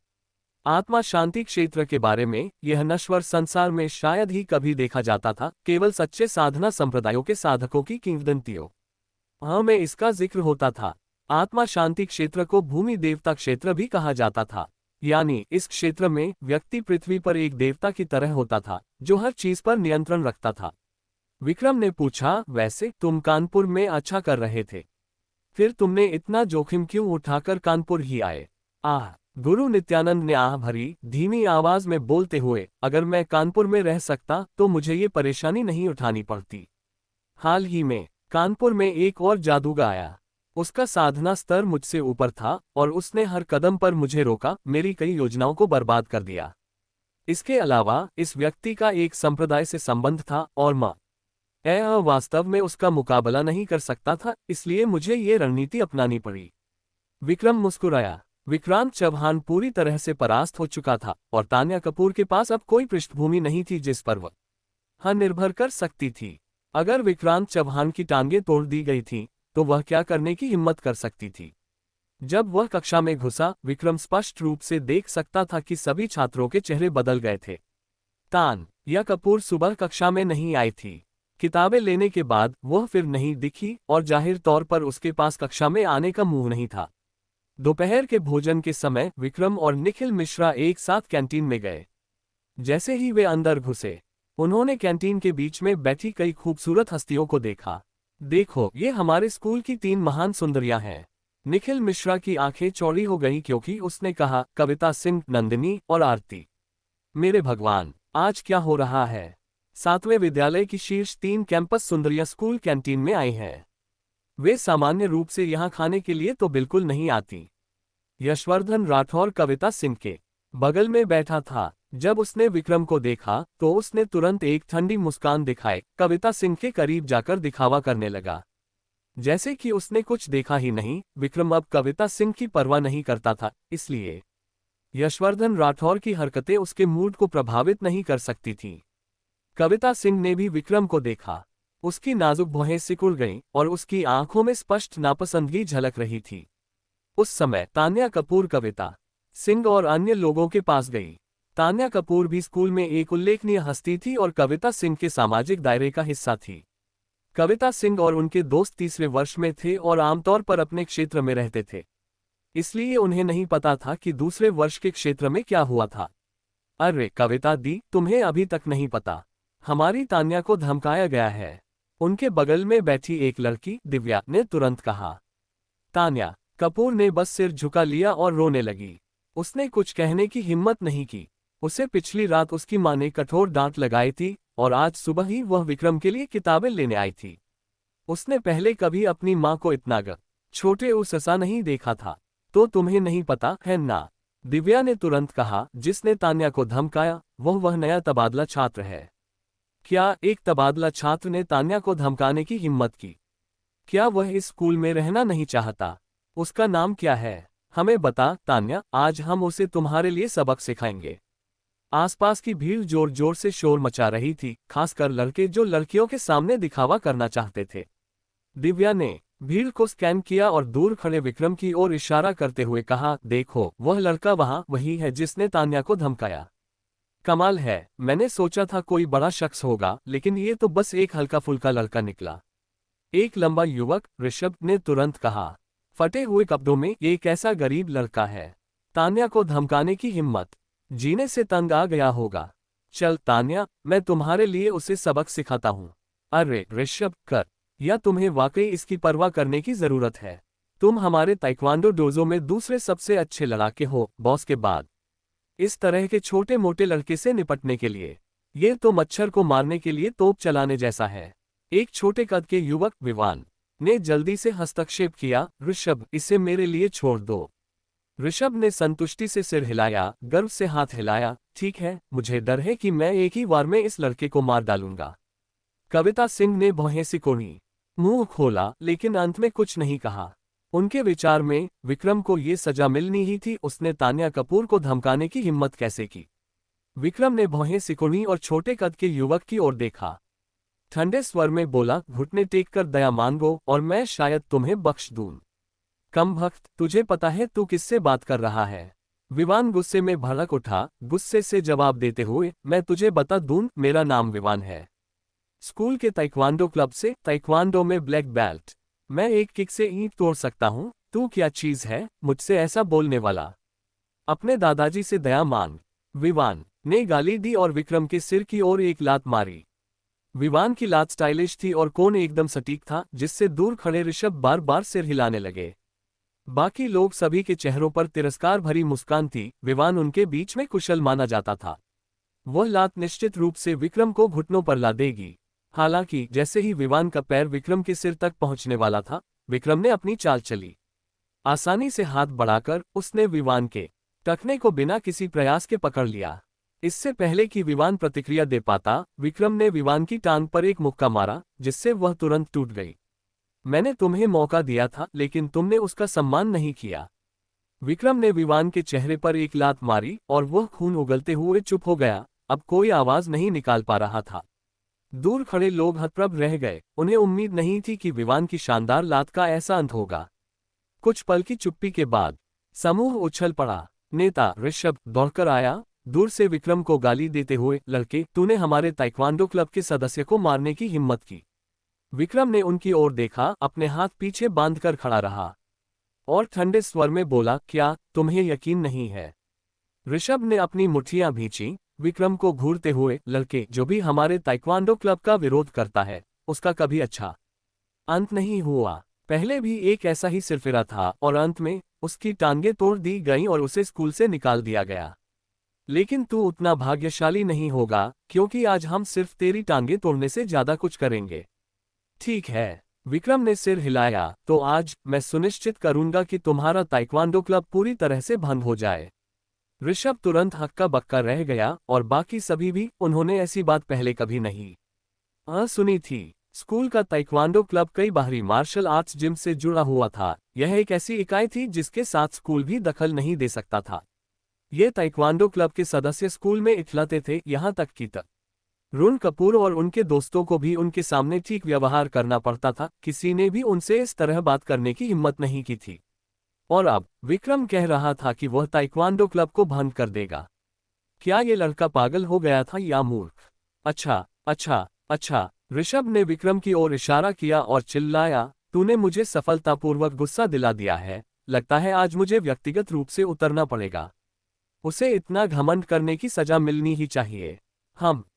[SPEAKER 1] आत्मा शांति क्षेत्र के बारे में यह नश्वर संसार में शायद ही कभी देखा जाता था, केवल सच्चे साधना संप्रदायों के साधकों की किंवदंतियों में इसका जिक्र होता था। आत्मा शांति क्षेत्र को भूमि देवता क्षेत्र भी कहा जाता था, यानी इस क्षेत्र में व्यक्ति पृथ्वी पर एक देवता की तरह होता था जो हर चीज पर नियंत्रण रखता था। विक्रम ने पूछा, वैसे तुम कानपुर में अच्छा कर रहे थे, फिर तुमने इतना जोखिम क्यों उठाकर कानपुर ही आए? गुरु नित्यानंद ने आह भरी धीमी आवाज में बोलते हुए, अगर मैं कानपुर में रह सकता तो मुझे ये परेशानी नहीं उठानी पड़ती। हाल ही में कानपुर में एक और जादूगर आया। उसका साधना स्तर मुझसे ऊपर था और उसने हर कदम पर मुझे रोका, मेरी कई योजनाओं को बर्बाद कर दिया। इसके अलावा इस व्यक्ति का एक संप्रदाय से संबंध था और मैं वास्तव में उसका मुकाबला नहीं कर सकता था, इसलिए मुझे ये रणनीति अपनानी पड़ी। विक्रम मुस्कुराया। विक्रांत चौहान पूरी तरह से परास्त हो चुका था और तान्या कपूर के पास अब कोई पृष्ठभूमि नहीं थी जिस पर वह निर्भर कर सकती थी। अगर विक्रांत चौहान की टांगें तोड़ दी गई थीं, तो वह क्या करने की हिम्मत कर सकती थी। जब वह कक्षा में घुसा, विक्रम स्पष्ट रूप से देख सकता था कि सभी छात्रों के चेहरे बदल गए थे। तान्या कपूर सुबह कक्षा में नहीं आई थी। किताबें लेने के बाद वह फिर नहीं दिखी और जाहिर तौर पर उसके पास कक्षा में आने का मुंह नहीं था। दोपहर के भोजन के समय विक्रम और निखिल मिश्रा एक साथ कैंटीन में गए। जैसे ही वे अंदर घुसे, उन्होंने कैंटीन के बीच में बैठी कई खूबसूरत हस्तियों को देखा। देखो, ये हमारे स्कूल की 3 महान सुंदरियां हैं। निखिल मिश्रा की आंखें चौड़ी हो गईं क्योंकि उसने कहा, कविता सिंह, नंदिनी और आरती। मेरे भगवान, आज क्या हो रहा है? 7वें विद्यालय की शीर्ष 3 कैंपस सुंदरियां स्कूल कैंटीन में आई हैं। वे सामान्य रूप से यहां खाने के लिए तो बिल्कुल नहीं आती। यशवर्धन राठौर कविता सिंह के बगल में बैठा था। जब उसने विक्रम को देखा तो उसने तुरंत एक ठंडी मुस्कान दिखाए कविता सिंह के करीब जाकर दिखावा करने लगा, जैसे कि उसने कुछ देखा ही नहीं। विक्रम अब कविता सिंह की परवाह नहीं करता था, इसलिए यशवर्धन राठौर की हरकतें उसके मूड को प्रभावित नहीं कर सकती थीं। कविता सिंह ने भी विक्रम को देखा। उसकी नाजुक भौहें सिकुड़ गईं और उसकी आंखों में स्पष्ट नापसंदगी झलक रही थी। उस समय तान्या कपूर कविता सिंह और अन्य लोगों के पास गई। तान्या कपूर भी स्कूल में एक उल्लेखनीय हस्ती थी और कविता सिंह के सामाजिक दायरे का हिस्सा थी। कविता सिंह और उनके दोस्त तीसरे वर्ष में थे और आमतौर पर अपने क्षेत्र में रहते थे, इसलिए उन्हें नहीं पता था कि दूसरे वर्ष के क्षेत्र में क्या हुआ था। अरे कविता दी, तुम्हें अभी तक नहीं पता, हमारी तान्या को धमकाया गया है, उनके बगल में बैठी एक लड़की दिव्या ने तुरंत कहा। तान्या कपूर ने बस सिर झुका लिया और रोने लगी। उसने कुछ कहने की हिम्मत नहीं की। उसे पिछली रात उसकी मां ने कठोर डांट लगाई थी और आज सुबह ही वह विक्रम के लिए किताबें लेने आई थी। उसने पहले कभी अपनी मां को इतना छोटे और ससा नहीं देखा था। तो तुम्हें नहीं पता है ना? दिव्या ने तुरंत कहा। जिसने तान्या को धमकाया वह नया तबादला छात्र है। क्या एक तबादला छात्र ने तान्या को धमकाने की हिम्मत की? क्या वह इस स्कूल में रहना नहीं चाहता? उसका नाम क्या है? हमें बता तान्या, आज हम उसे तुम्हारे लिए सबक सिखाएंगे। आसपास की भीड़ जोर जोर से शोर मचा रही थी, खासकर लड़के जो लड़कियों के सामने दिखावा करना चाहते थे। दिव्या ने भीड़ को स्कैन किया और दूर खड़े विक्रम की ओर इशारा करते हुए कहा, देखो वह लड़का वहां वही है जिसने तान्या को धमकाया। कमाल है, मैंने सोचा था कोई बड़ा शख्स होगा, लेकिन ये तो बस एक हल्का फुल्का लड़का निकला। एक लंबा युवक ऋषभ ने तुरंत कहा। फटे हुए कपड़ों में ये कैसा गरीब लड़का है, तान्या को धमकाने की हिम्मत, जीने से तंग आ गया होगा। चल तान्या, मैं तुम्हारे लिए उसे सबक सिखाता हूँ। अरे ऋषभ, कर, या तुम्हें वाकई इसकी परवाह करने की जरूरत है? तुम हमारे ताइक्वांडो डोजो में दूसरे सबसे अच्छे लड़ाके हो, बॉस के बाद। इस तरह के छोटे मोटे लड़के से निपटने के लिए ये तो मच्छर को मारने के लिए तोप चलाने जैसा है। एक छोटे कद के युवक विवान ने जल्दी से हस्तक्षेप किया। ऋषभ, इसे मेरे लिए छोड़ दो। ऋषभ ने संतुष्टि से सिर हिलाया, गर्व से हाथ हिलाया। ठीक है, मुझे डर है कि मैं एक ही वार में इस लड़के को मार डालूंगा। कविता सिंह ने भौहें सिकोड़ी, मुंह खोला, लेकिन अंत में कुछ नहीं कहा। उनके विचार में विक्रम को ये सजा मिलनी ही थी। उसने तान्या कपूर को धमकाने की हिम्मत कैसे की? विक्रम ने भौहें सिकोड़ी और छोटे कद के युवक की ओर देखा। ठंडे स्वर में बोला, घुटने टेक कर दया मांगो और मैं शायद तुम्हें बख्श दूं। कम भक्त, तुझे पता है तू किससे बात कर रहा है? विवान गुस्से में भड़क उठा, गुस्से से जवाब देते हुए, मैं तुझे बता दूं, मेरा नाम विवान है। स्कूल के ताइक्वांडो क्लब से, ताइक्वांडो में ब्लैक बेल्ट। मैं एक किक से ईंट तोड़ सकता हूँ। तू क्या चीज है मुझसे ऐसा बोलने वाला? अपने दादाजी से दया मांग। विवान ने गाली दी और विक्रम के सिर की ओर एक लात मारी। विवान की लात स्टाइलिश थी और कोण एकदम सटीक था, जिससे दूर खड़े ऋषभ बार बार सिर हिलाने लगे। बाकी लोग सभी के चेहरों पर तिरस्कार भरी मुस्कान थी। विवान उनके बीच में कुशल माना जाता था। वह लात निश्चित रूप से विक्रम को घुटनों पर ला देगी। हालांकि जैसे ही विवान का पैर विक्रम के सिर तक पहुंचने वाला था, विक्रम ने अपनी चाल चली। आसानी से हाथ बढ़ाकर उसने विवान के टखने को बिना किसी प्रयास के पकड़ लिया। इससे पहले कि विवान प्रतिक्रिया दे पाता, विक्रम ने विवान की टांग पर एक मुक्का मारा, जिससे वह तुरंत टूट गई। मैंने तुम्हें मौका दिया था, लेकिन तुमने उसका सम्मान नहीं किया। विक्रम ने विवान के चेहरे पर एक लात मारी और वह खून उगलते हुए चुप हो गया। अब कोई आवाज नहीं निकाल पा रहा था। दूर खड़े लोग हतप्रभ रह गए, उन्हें उम्मीद नहीं थी कि विवान की शानदार लात का ऐसा अंत होगा। कुछ पल की चुप्पी के बाद समूह उछल पड़ा। नेता ऋषभ दौड़कर आया, दूर से विक्रम को गाली देते हुए, लड़के, तूने हमारे ताइक्वांडो क्लब के सदस्य को मारने की हिम्मत की। विक्रम ने उनकी ओर देखा, अपने हाथ पीछे बांधकर खड़ा रहा और ठंडे स्वर में बोला, क्या तुम्हें यकीन नहीं है? ऋषभ ने अपनी मुट्ठियां भींची, विक्रम को घूरते हुए, लड़के, जो भी हमारे ताइक्वांडो क्लब का विरोध करता है, उसका कभी अच्छा अंत नहीं हुआ। पहले भी एक ऐसा ही सिलसिला था और अंत में उसकी टांगें तोड़ दी गईं और उसे स्कूल से निकाल दिया गया। लेकिन तू उतना भाग्यशाली नहीं होगा, क्योंकि आज हम सिर्फ तेरी टांगें तोड़ने से ज्यादा कुछ करेंगे। ठीक है, विक्रम ने सिर हिलाया, तो आज मैं सुनिश्चित करूंगा कि तुम्हारा ताइक्वांडो क्लब पूरी तरह से बंद हो जाए। ऋषभ तुरंत हक्का बक्का रह गया और बाकी सभी भी, उन्होंने ऐसी बात पहले कभी नहीं सुनी थी। स्कूल का ताइक्वांडो क्लब कई बाहरी मार्शल आर्ट्स जिम से जुड़ा हुआ था। यह एक ऐसी इकाई थी जिसके साथ स्कूल भी दखल नहीं दे सकता था। ये ताइक्वांडो क्लब के सदस्य स्कूल में इखलाते थे, यहाँ तक कि रुन कपूर और उनके दोस्तों को भी उनके सामने ठीक व्यवहार करना पड़ता था। किसी ने भी उनसे इस तरह बात करने की हिम्मत नहीं की थी। और अब विक्रम कह रहा था कि वह ताइक्वांडो क्लब को बंद कर देगा। क्या ये लड़का पागल हो गया था या मूर्ख? अच्छा अच्छा अच्छा, ऋषभ ने विक्रम की ओर इशारा किया और चिल्लाया, तूने मुझे सफलतापूर्वक गुस्सा दिला दिया है। लगता है आज मुझे व्यक्तिगत रूप से उतरना पड़ेगा। उसे इतना घमंड करने की सजा मिलनी ही चाहिए।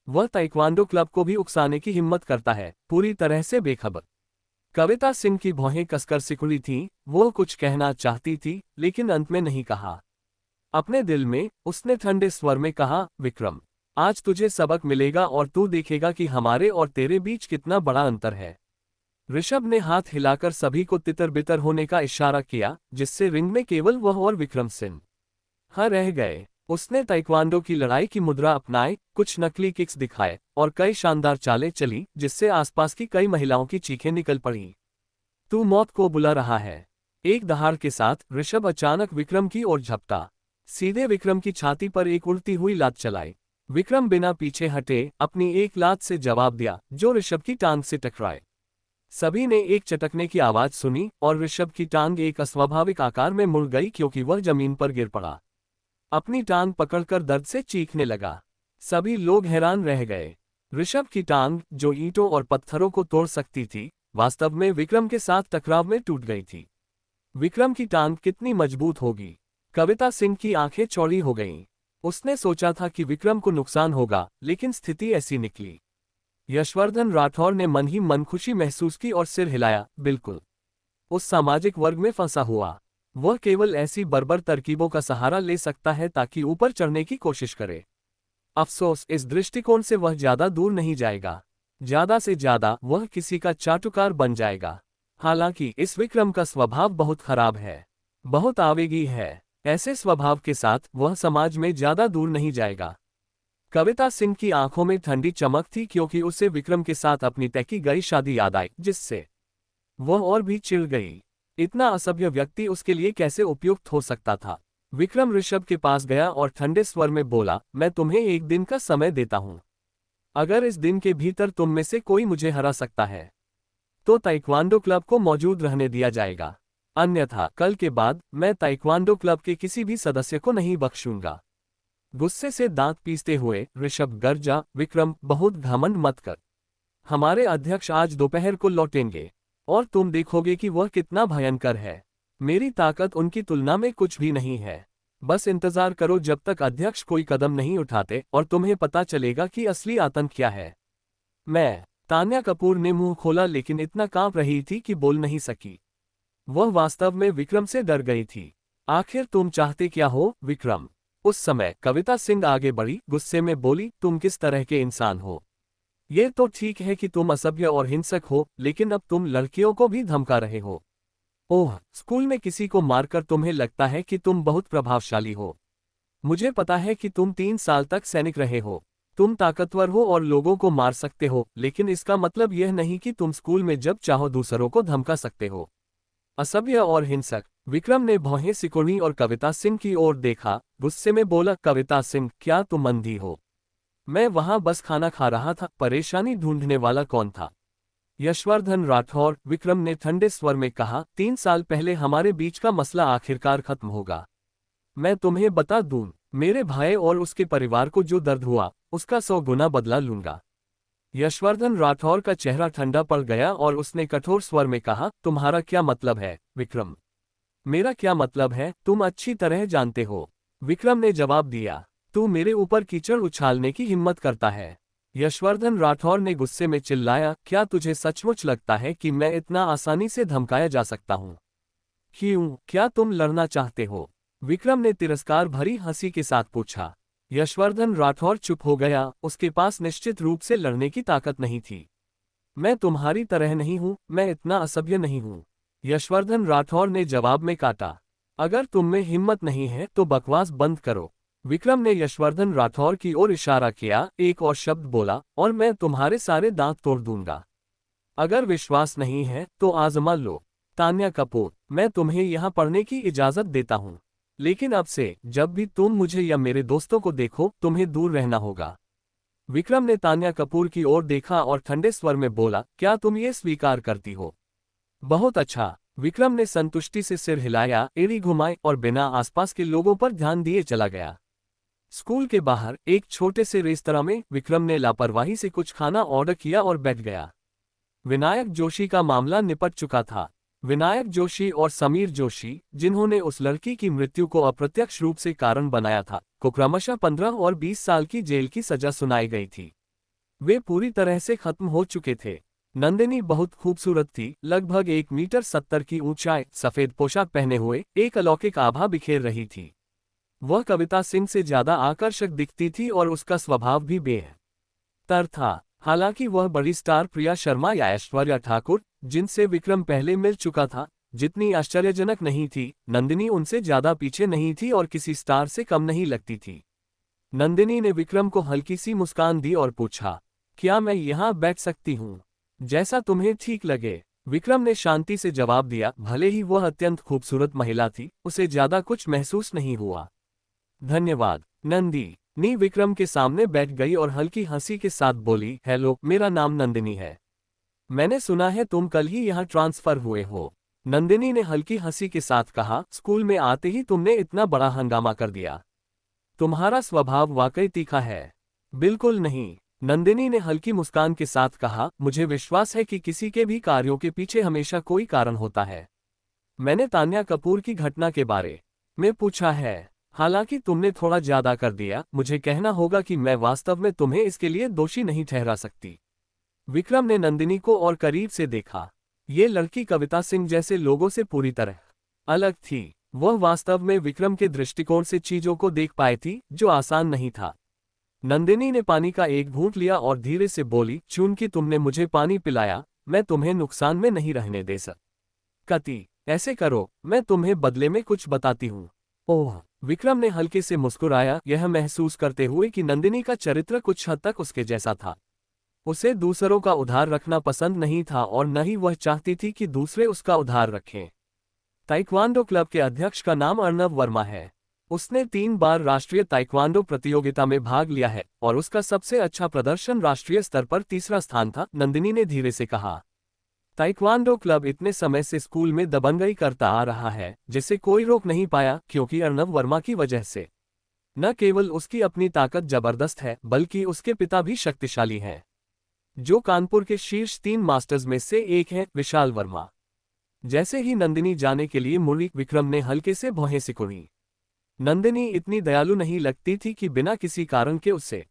[SPEAKER 1] वह ताइक्वांडो क्लब को भी उकसाने की हिम्मत करता है, पूरी तरह से बेखबर। कविता सिंह की भौहें कसकर सिकुड़ी थीं, वो कुछ कहना चाहती थी, लेकिन अंत में नहीं कहा। अपने दिल में उसने ठंडे स्वर में कहा, विक्रम, आज तुझे सबक मिलेगा और तू देखेगा कि हमारे और तेरे बीच कितना बड़ा अंतर है। ऋषभ ने हाथ हिलाकर सभी को तितर बितर होने का इशारा किया, जिससे रिंग में केवल वह और विक्रम सिंह रह गए। उसने ताइक्वांडो की लड़ाई की मुद्रा अपनाई, कुछ नकली किक्स दिखाए और कई शानदार चालें चली, जिससे आसपास की कई महिलाओं की चीखें निकल पड़ी। तू मौत को बुला रहा है। एक दहाड़ के साथ ऋषभ अचानक विक्रम की ओर झपटा, सीधे विक्रम की छाती पर एक उड़ती हुई लात चलाई। विक्रम बिना पीछे हटे अपनी एक लात से जवाब दिया, जो ऋषभ की टांग से टकराए। सभी ने एक चटकने की आवाज सुनी और ऋषभ की टांग एक अस्वाभाविक आकार में मुड़ गई, क्योंकि वह जमीन पर गिर पड़ा। अपनी टांग पकड़कर दर्द से चीखने लगा। सभी लोग हैरान रह गए। ऋषभ की टांग, जो ईंटों और पत्थरों को तोड़ सकती थी, वास्तव में विक्रम के साथ टकराव में टूट गई थी। विक्रम की टांग कितनी मजबूत होगी? कविता सिंह की आंखें चौड़ी हो गईं। उसने सोचा था कि विक्रम को नुकसान होगा, लेकिन स्थिति ऐसी निकली। यशवर्धन राठौर ने मन ही मन खुशी महसूस की और सिर हिलाया, बिल्कुल। उस सामाजिक वर्ग में फंसा हुआ वह केवल ऐसी बर्बर तरकीबों का सहारा ले सकता है ताकि ऊपर चढ़ने की कोशिश करे। अफसोस, इस दृष्टिकोण से वह ज्यादा दूर नहीं जाएगा। ज्यादा से ज्यादा वह किसी का चाटुकार बन जाएगा। हालांकि इस विक्रम का स्वभाव बहुत खराब है, बहुत आवेगी है। ऐसे स्वभाव के साथ वह समाज में ज्यादा दूर नहीं जाएगा। कविता सिंह की आंखों में ठंडी चमक थी, क्योंकि उसे विक्रम के साथ अपनी तय की गई शादी याद आई, जिससे वह और भी चिढ़ गई। इतना असभ्य व्यक्ति उसके लिए कैसे उपयुक्त हो सकता था? विक्रम ऋषभ के पास गया और ठंडे स्वर में बोला, मैं तुम्हें एक दिन का समय देता हूं। अगर इस दिन के भीतर तुम में से कोई मुझे हरा सकता है, तो ताइक्वांडो क्लब को मौजूद रहने दिया जाएगा। अन्यथा कल के बाद मैं ताइक्वांडो क्लब के किसी भी सदस्य को नहीं बख्शूंगा। गुस्से से दांत पीसते हुए ऋषभ गरजा, विक्रम, बहुत घमंड मत कर। हमारे अध्यक्ष आज दोपहर को लौटेंगे और तुम देखोगे कि वह कितना भयंकर है। मेरी ताकत उनकी तुलना में कुछ भी नहीं है। बस इंतजार करो जब तक अध्यक्ष कोई कदम नहीं उठाते और तुम्हें पता चलेगा कि असली आतंक क्या है। तान्या कपूर ने मुंह खोला, लेकिन इतना कांप रही थी कि बोल नहीं सकी। वह वास्तव में विक्रम से डर गई थी। आखिर तुम चाहते क्या हो, विक्रम? उस समय कविता सिंह आगे बढ़ी, गुस्से में बोली, तुम किस तरह के इंसान हो? ये तो ठीक है कि तुम असभ्य और हिंसक हो, लेकिन अब तुम लड़कियों को भी धमका रहे हो। ओह, स्कूल में किसी को मारकर तुम्हें लगता है कि तुम बहुत प्रभावशाली हो। मुझे पता है कि तुम 3 साल तक सैनिक रहे हो। तुम ताकतवर हो और लोगों को मार सकते हो, लेकिन इसका मतलब यह नहीं कि तुम स्कूल में जब चाहो दूसरों को धमका सकते हो। असभ्य और हिंसक। विक्रम ने भौहें सिकुड़ी और कविता सिंह की ओर देखा, गुस्से में बोला, कविता सिंह, क्या तुम अंधी हो? मैं वहां बस खाना खा रहा था, परेशानी ढूंढने वाला कौन था? यशवर्धन राठौर, विक्रम ने ठंडे स्वर में कहा, 3 साल पहले हमारे बीच का मसला आखिरकार खत्म होगा। मैं तुम्हें बता दूं, मेरे भाई और उसके परिवार को जो दर्द हुआ, उसका 100 गुना बदला लूंगा। यशवर्धन राठौर का चेहरा ठंडा पड़ गया और उसने कठोर स्वर में कहा, तुम्हारा क्या मतलब है, विक्रम? मेरा क्या मतलब है, तुम अच्छी तरह जानते हो। विक्रम ने जवाब दिया, तू मेरे ऊपर कीचड़ उछालने की हिम्मत करता है। यशवर्धन राठौर ने गुस्से में चिल्लाया, क्या तुझे सचमुच लगता है कि मैं इतना आसानी से धमकाया जा सकता हूं? क्यों, क्या तुम लड़ना चाहते हो? विक्रम ने तिरस्कार भरी हंसी के साथ पूछा। यशवर्धन राठौर चुप हो गया, उसके पास निश्चित रूप से लड़ने की ताकत नहीं थी। मैं तुम्हारी तरह नहीं हूं, मैं इतना असभ्य नहीं हूं, यशवर्धन राठौर ने जवाब में काटा। अगर तुम में हिम्मत नहीं है तो बकवास बंद करो। विक्रम ने यशवर्धन राठौर की ओर इशारा किया, एक और शब्द बोला और मैं तुम्हारे सारे दांत तोड़ दूंगा। अगर विश्वास नहीं है तो आजमा लो। तान्या कपूर, मैं तुम्हें यहां पढ़ने की इजाजत देता हूं, लेकिन अब से जब भी तुम मुझे या मेरे दोस्तों को देखो, तुम्हें दूर रहना होगा। विक्रम ने तान्या कपूर की ओर देखा और ठंडे स्वर में बोला, क्या तुम ये स्वीकार करती हो? बहुत अच्छा। विक्रम ने संतुष्टि से सिर हिलाया, एड़ी घुमाई और बिना आसपास के लोगों पर ध्यान दिए चला गया। स्कूल के बाहर एक छोटे से रेस्तरां में विक्रम ने लापरवाही से कुछ खाना ऑर्डर किया और बैठ गया। विनायक जोशी का मामला निपट चुका था। विनायक जोशी और समीर जोशी, जिन्होंने उस लड़की की मृत्यु को अप्रत्यक्ष रूप से कारण बनाया था, को क्रमशः 15 और 20 साल की जेल की सजा सुनाई गई थी। वे पूरी तरह से खत्म हो चुके थे। नंदिनी बहुत खूबसूरत थी, लगभग 1 मीटर 70 की ऊंचाई, सफेद पोशाक पहने हुए, एक अलौकिक आभा बिखेर रही थी। वह कविता सिंह से ज्यादा आकर्षक दिखती थी और उसका स्वभाव भी बेहतर था। हालांकि वह बड़ी स्टार प्रिया शर्मा या ऐश्वर्या ठाकुर, जिनसे विक्रम पहले मिल चुका था, जितनी आश्चर्यजनक नहीं थी, नंदिनी उनसे ज्यादा पीछे नहीं थी और किसी स्टार से कम नहीं लगती थी। नंदिनी ने विक्रम को हल्की सी मुस्कान दी और पूछा, क्या मैं यहाँ बैठ सकती हूँ? जैसा तुम्हें ठीक लगे। विक्रम ने शांति से जवाब दिया, भले ही वह अत्यंत खूबसूरत महिला थी, उसे ज्यादा कुछ महसूस नहीं हुआ। धन्यवाद। नंदिनी विक्रम के सामने बैठ गई और हल्की हंसी के साथ बोली, हेलो, मेरा नाम नंदिनी है। मैंने सुना है तुम कल ही यहाँ ट्रांसफर हुए हो। नंदिनी ने हल्की हंसी के साथ कहा, स्कूल में आते ही तुमने इतना बड़ा हंगामा कर दिया। तुम्हारा स्वभाव वाकई तीखा है। बिल्कुल नहीं, नंदिनी ने हल्की मुस्कान के साथ कहा, मुझे विश्वास है कि किसी के भी कार्यों के पीछे हमेशा कोई कारण होता है। मैंने तान्या कपूर की घटना के बारे में पूछा है। हालांकि तुमने थोड़ा ज्यादा कर दिया, मुझे कहना होगा कि मैं वास्तव में तुम्हें इसके लिए दोषी नहीं ठहरा सकती। विक्रम ने नंदिनी को और करीब से देखा। ये लड़की कविता सिंह जैसे लोगों से पूरी तरह अलग थी। वह वास्तव में विक्रम के दृष्टिकोण से चीजों को देख पाई थी, जो आसान नहीं था। नंदिनी ने पानी का एक घूंट लिया और धीरे से बोली, चूंकि तुमने मुझे पानी पिलाया, मैं तुम्हें नुकसान में नहीं रहने दे सकती। ऐसे करो, मैं तुम्हें बदले में कुछ बताती हूँ। ओह, विक्रम ने हल्के से मुस्कुराया, यह महसूस करते हुए कि नंदिनी का चरित्र कुछ हद तक उसके जैसा था। उसे दूसरों का उधार रखना पसंद नहीं था और न ही वह चाहती थी कि दूसरे उसका उधार रखें। ताइक्वांडो क्लब के अध्यक्ष का नाम अर्नव वर्मा है। उसने 3 बार राष्ट्रीय ताइक्वांडो प्रतियोगिता में भाग लिया है और उसका सबसे अच्छा प्रदर्शन राष्ट्रीय स्तर पर 3रा स्थान था, नंदिनी ने धीरे से कहा। ताइक्वांडो क्लब इतने समय से स्कूल में दबंगई करता आ रहा है, जिसे कोई रोक नहीं पाया, क्योंकि अर्नव वर्मा की वजह से। न केवल उसकी अपनी ताकत जबरदस्त है, बल्कि उसके पिता भी शक्तिशाली हैं, जो कानपुर के शीर्ष 3 मास्टर्स में से एक हैं, विशाल वर्मा। जैसे ही नंदिनी जाने के लिए मुड़ी, विक्रम ने हल्के से भौहें सिकुड़ी। नंदिनी इतनी दयालु नहीं लगती थी कि बिना किसी कारण के उससे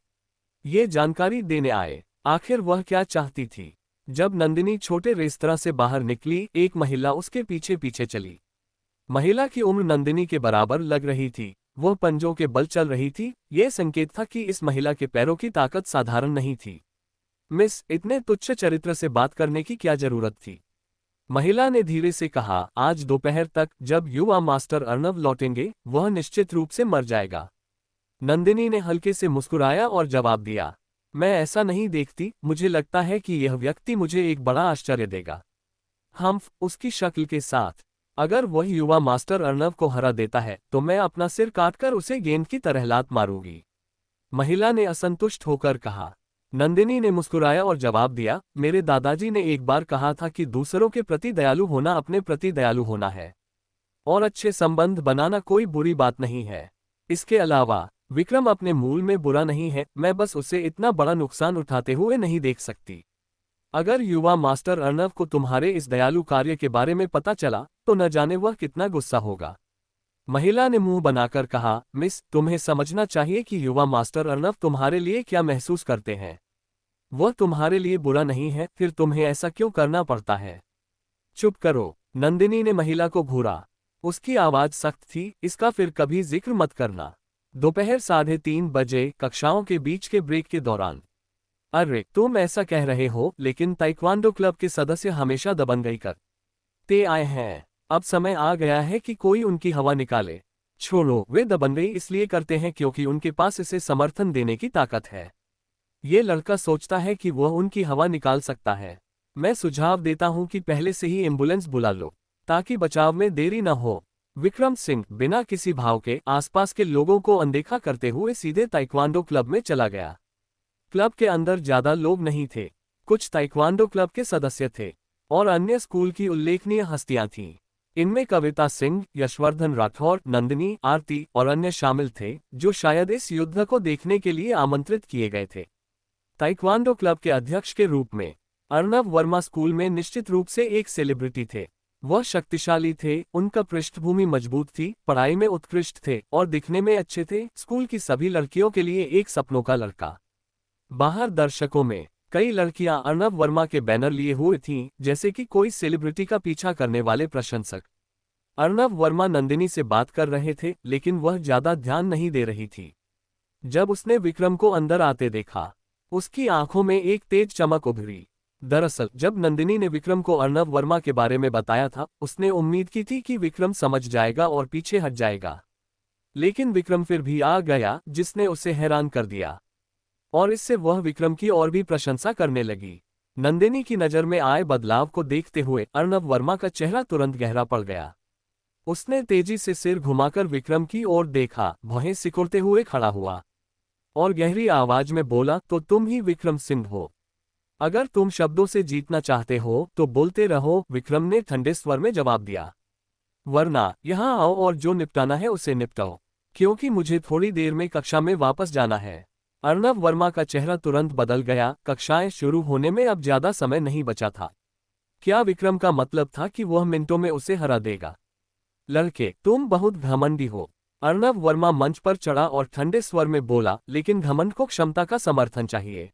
[SPEAKER 1] ये जानकारी देने आए। आखिर वह क्या चाहती थी? जब नंदिनी छोटे रेस्तरां से बाहर निकली, एक महिला उसके पीछे पीछे चली। महिला की उम्र नंदिनी के बराबर लग रही थी। वह पंजों के बल चल रही थी। यह संकेत था कि इस महिला के पैरों की ताकत साधारण नहीं थी। मिस, इतने तुच्छ चरित्र से बात करने की क्या जरूरत थी? महिला ने धीरे से कहा, आज दोपहर तक जब युवा मास्टर अर्नव लौटेंगे, वह निश्चित रूप से मर जाएगा। नंदिनी ने हल्के से मुस्कुराया और जवाब दिया, मैं ऐसा नहीं देखती, मुझे लगता है कि यह व्यक्ति मुझे एक बड़ा आश्चर्य देगा। उसकी शक्ल के साथ। अगर वह युवा मास्टर अर्नव को हरा देता है, तो मैं अपना सिर काटकर उसे गेंद की तरह लात मारूंगी। महिला ने असंतुष्ट होकर कहा। नंदिनी ने मुस्कुराया और जवाब दिया, मेरे दादाजी ने एक बार कहा था कि दूसरों के प्रति दयालु होना अपने प्रति दयालु होना है और अच्छे संबंध बनाना कोई बुरी बात नहीं है। इसके अलावा विक्रम अपने मूल में बुरा नहीं है, मैं बस उसे इतना बड़ा नुकसान उठाते हुए नहीं देख सकती। अगर युवा मास्टर अर्णव को तुम्हारे इस दयालु कार्य के बारे में पता चला तो न जाने वह कितना गुस्सा होगा। महिला ने मुंह बनाकर कहा, मिस, तुम्हें समझना चाहिए कि युवा मास्टर अर्णव तुम्हारे लिए क्या महसूस करते हैं। वह तुम्हारे लिए बुरा नहीं है, फिर तुम्हें ऐसा क्यों करना पड़ता है। चुप करो, नंदिनी ने महिला को घूरा। उसकी आवाज सख्त थी, इसका फिर कभी जिक्र मत करना। दोपहर 3:30 बजे कक्षाओं के बीच के ब्रेक के दौरान। अरे तुम ऐसा कह रहे हो, लेकिन ताइक्वांडो क्लब के सदस्य हमेशा दबंगई करते आए हैं। अब समय आ गया है कि कोई उनकी हवा निकाले। छोड़ो, वे दबंगई इसलिए करते हैं क्योंकि उनके पास इसे समर्थन देने की ताकत है। ये लड़का सोचता है कि वह उनकी हवा निकाल सकता है। मैं सुझाव देता हूं कि पहले से ही एम्बुलेंस बुला लो ताकि बचाव में देरी न हो। विक्रम सिंह बिना किसी भाव के आसपास के लोगों को अनदेखा करते हुए सीधे ताइक्वांडो क्लब में चला गया। क्लब के अंदर ज्यादा लोग नहीं थे, कुछ ताइक्वांडो क्लब के सदस्य थे और अन्य स्कूल की उल्लेखनीय हस्तियां थीं। इनमें कविता सिंह, यशवर्धन राठौर, नंदिनी, आरती और अन्य शामिल थे जो शायद इस युद्ध को देखने के लिए आमंत्रित किए गए थे। ताइक्वांडो क्लब के अध्यक्ष के रूप में अर्णव वर्मा स्कूल में निश्चित रूप से एक सेलिब्रिटी थे। वह शक्तिशाली थे, उनका पृष्ठभूमि मजबूत थी, पढ़ाई में उत्कृष्ट थे और दिखने में अच्छे थे, स्कूल की सभी लड़कियों के लिए एक सपनों का लड़का। बाहर दर्शकों में कई लड़कियां अर्णव वर्मा के बैनर लिए हुए थीं, जैसे कि कोई सेलिब्रिटी का पीछा करने वाले प्रशंसक। अर्णव वर्मा नंदिनी से बात कर रहे थे, लेकिन वह ज्यादा ध्यान नहीं दे रही थी। जब उसने विक्रम को अंदर आते देखा, उसकी आंखों में एक तेज चमक उभरी। दरअसल जब नंदिनी ने विक्रम को अर्णव वर्मा के बारे में बताया था, उसने उम्मीद की थी कि विक्रम समझ जाएगा और पीछे हट जाएगा। लेकिन विक्रम फिर भी आ गया, जिसने उसे हैरान कर दिया और इससे वह विक्रम की और भी प्रशंसा करने लगी। नंदिनी की नज़र में आए बदलाव को देखते हुए अर्णव वर्मा का चेहरा तुरंत गहरा पड़ गया। उसने तेजी से सिर घुमाकर विक्रम की ओर देखा, भौहें सिकुड़ते हुए खड़ा हुआ और गहरी आवाज में बोला, तो तुम ही विक्रम सिंह हो। अगर तुम शब्दों से जीतना चाहते हो तो बोलते रहो, विक्रम ने ठंडे स्वर में जवाब दिया। वरना यहां आओ और जो निपटाना है उसे निपटाओ, क्योंकि मुझे थोड़ी देर में कक्षा में वापस जाना है। अर्णव वर्मा का चेहरा तुरंत बदल गया, कक्षाएं शुरू होने में अब ज्यादा समय नहीं बचा था। क्या विक्रम का मतलब था कि वह मिनटों में उसे हरा देगा? लड़के, तुम बहुत घमंडी हो। अर्णव वर्मा मंच पर चढ़ा और ठंडे स्वर में बोला, लेकिन घमंड को क्षमता का समर्थन चाहिए।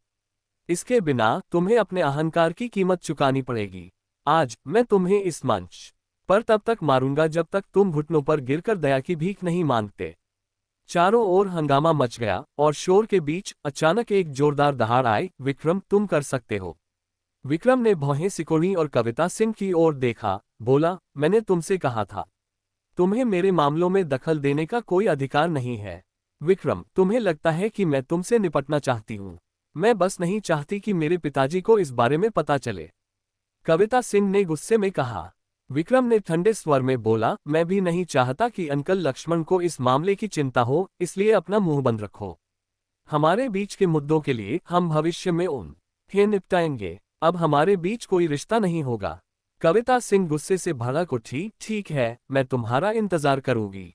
[SPEAKER 1] इसके बिना तुम्हें अपने अहंकार की कीमत चुकानी पड़ेगी। आज मैं तुम्हें इस मंच पर तब तक मारूंगा जब तक तुम घुटनों पर गिरकर दया की भीख नहीं मांगते। चारों ओर हंगामा मच गया और शोर के बीच अचानक एक जोरदार दहाड़ आई। विक्रम, तुम कर सकते हो। विक्रम ने भौहें सिकोड़ी और कविता सिंह की ओर देखा, बोला, मैंने तुमसे कहा था, तुम्हें मेरे मामलों में दखल देने का कोई अधिकार नहीं है। विक्रम, तुम्हें लगता है कि मैं तुमसे निपटना चाहती हूँ। मैं बस नहीं चाहती कि मेरे पिताजी को इस बारे में पता चले, कविता सिंह ने गुस्से में कहा। विक्रम ने ठंडे स्वर में बोला, मैं भी नहीं चाहता कि अंकल लक्ष्मण को इस मामले की चिंता हो, इसलिए अपना मुंह बंद रखो। हमारे बीच के मुद्दों के लिए हम भविष्य में उन्हें निपटाएंगे। अब हमारे बीच कोई रिश्ता नहीं होगा। कविता सिंह गुस्से से भड़क उठी, ठीक है, मैं तुम्हारा इंतजार करूंगी।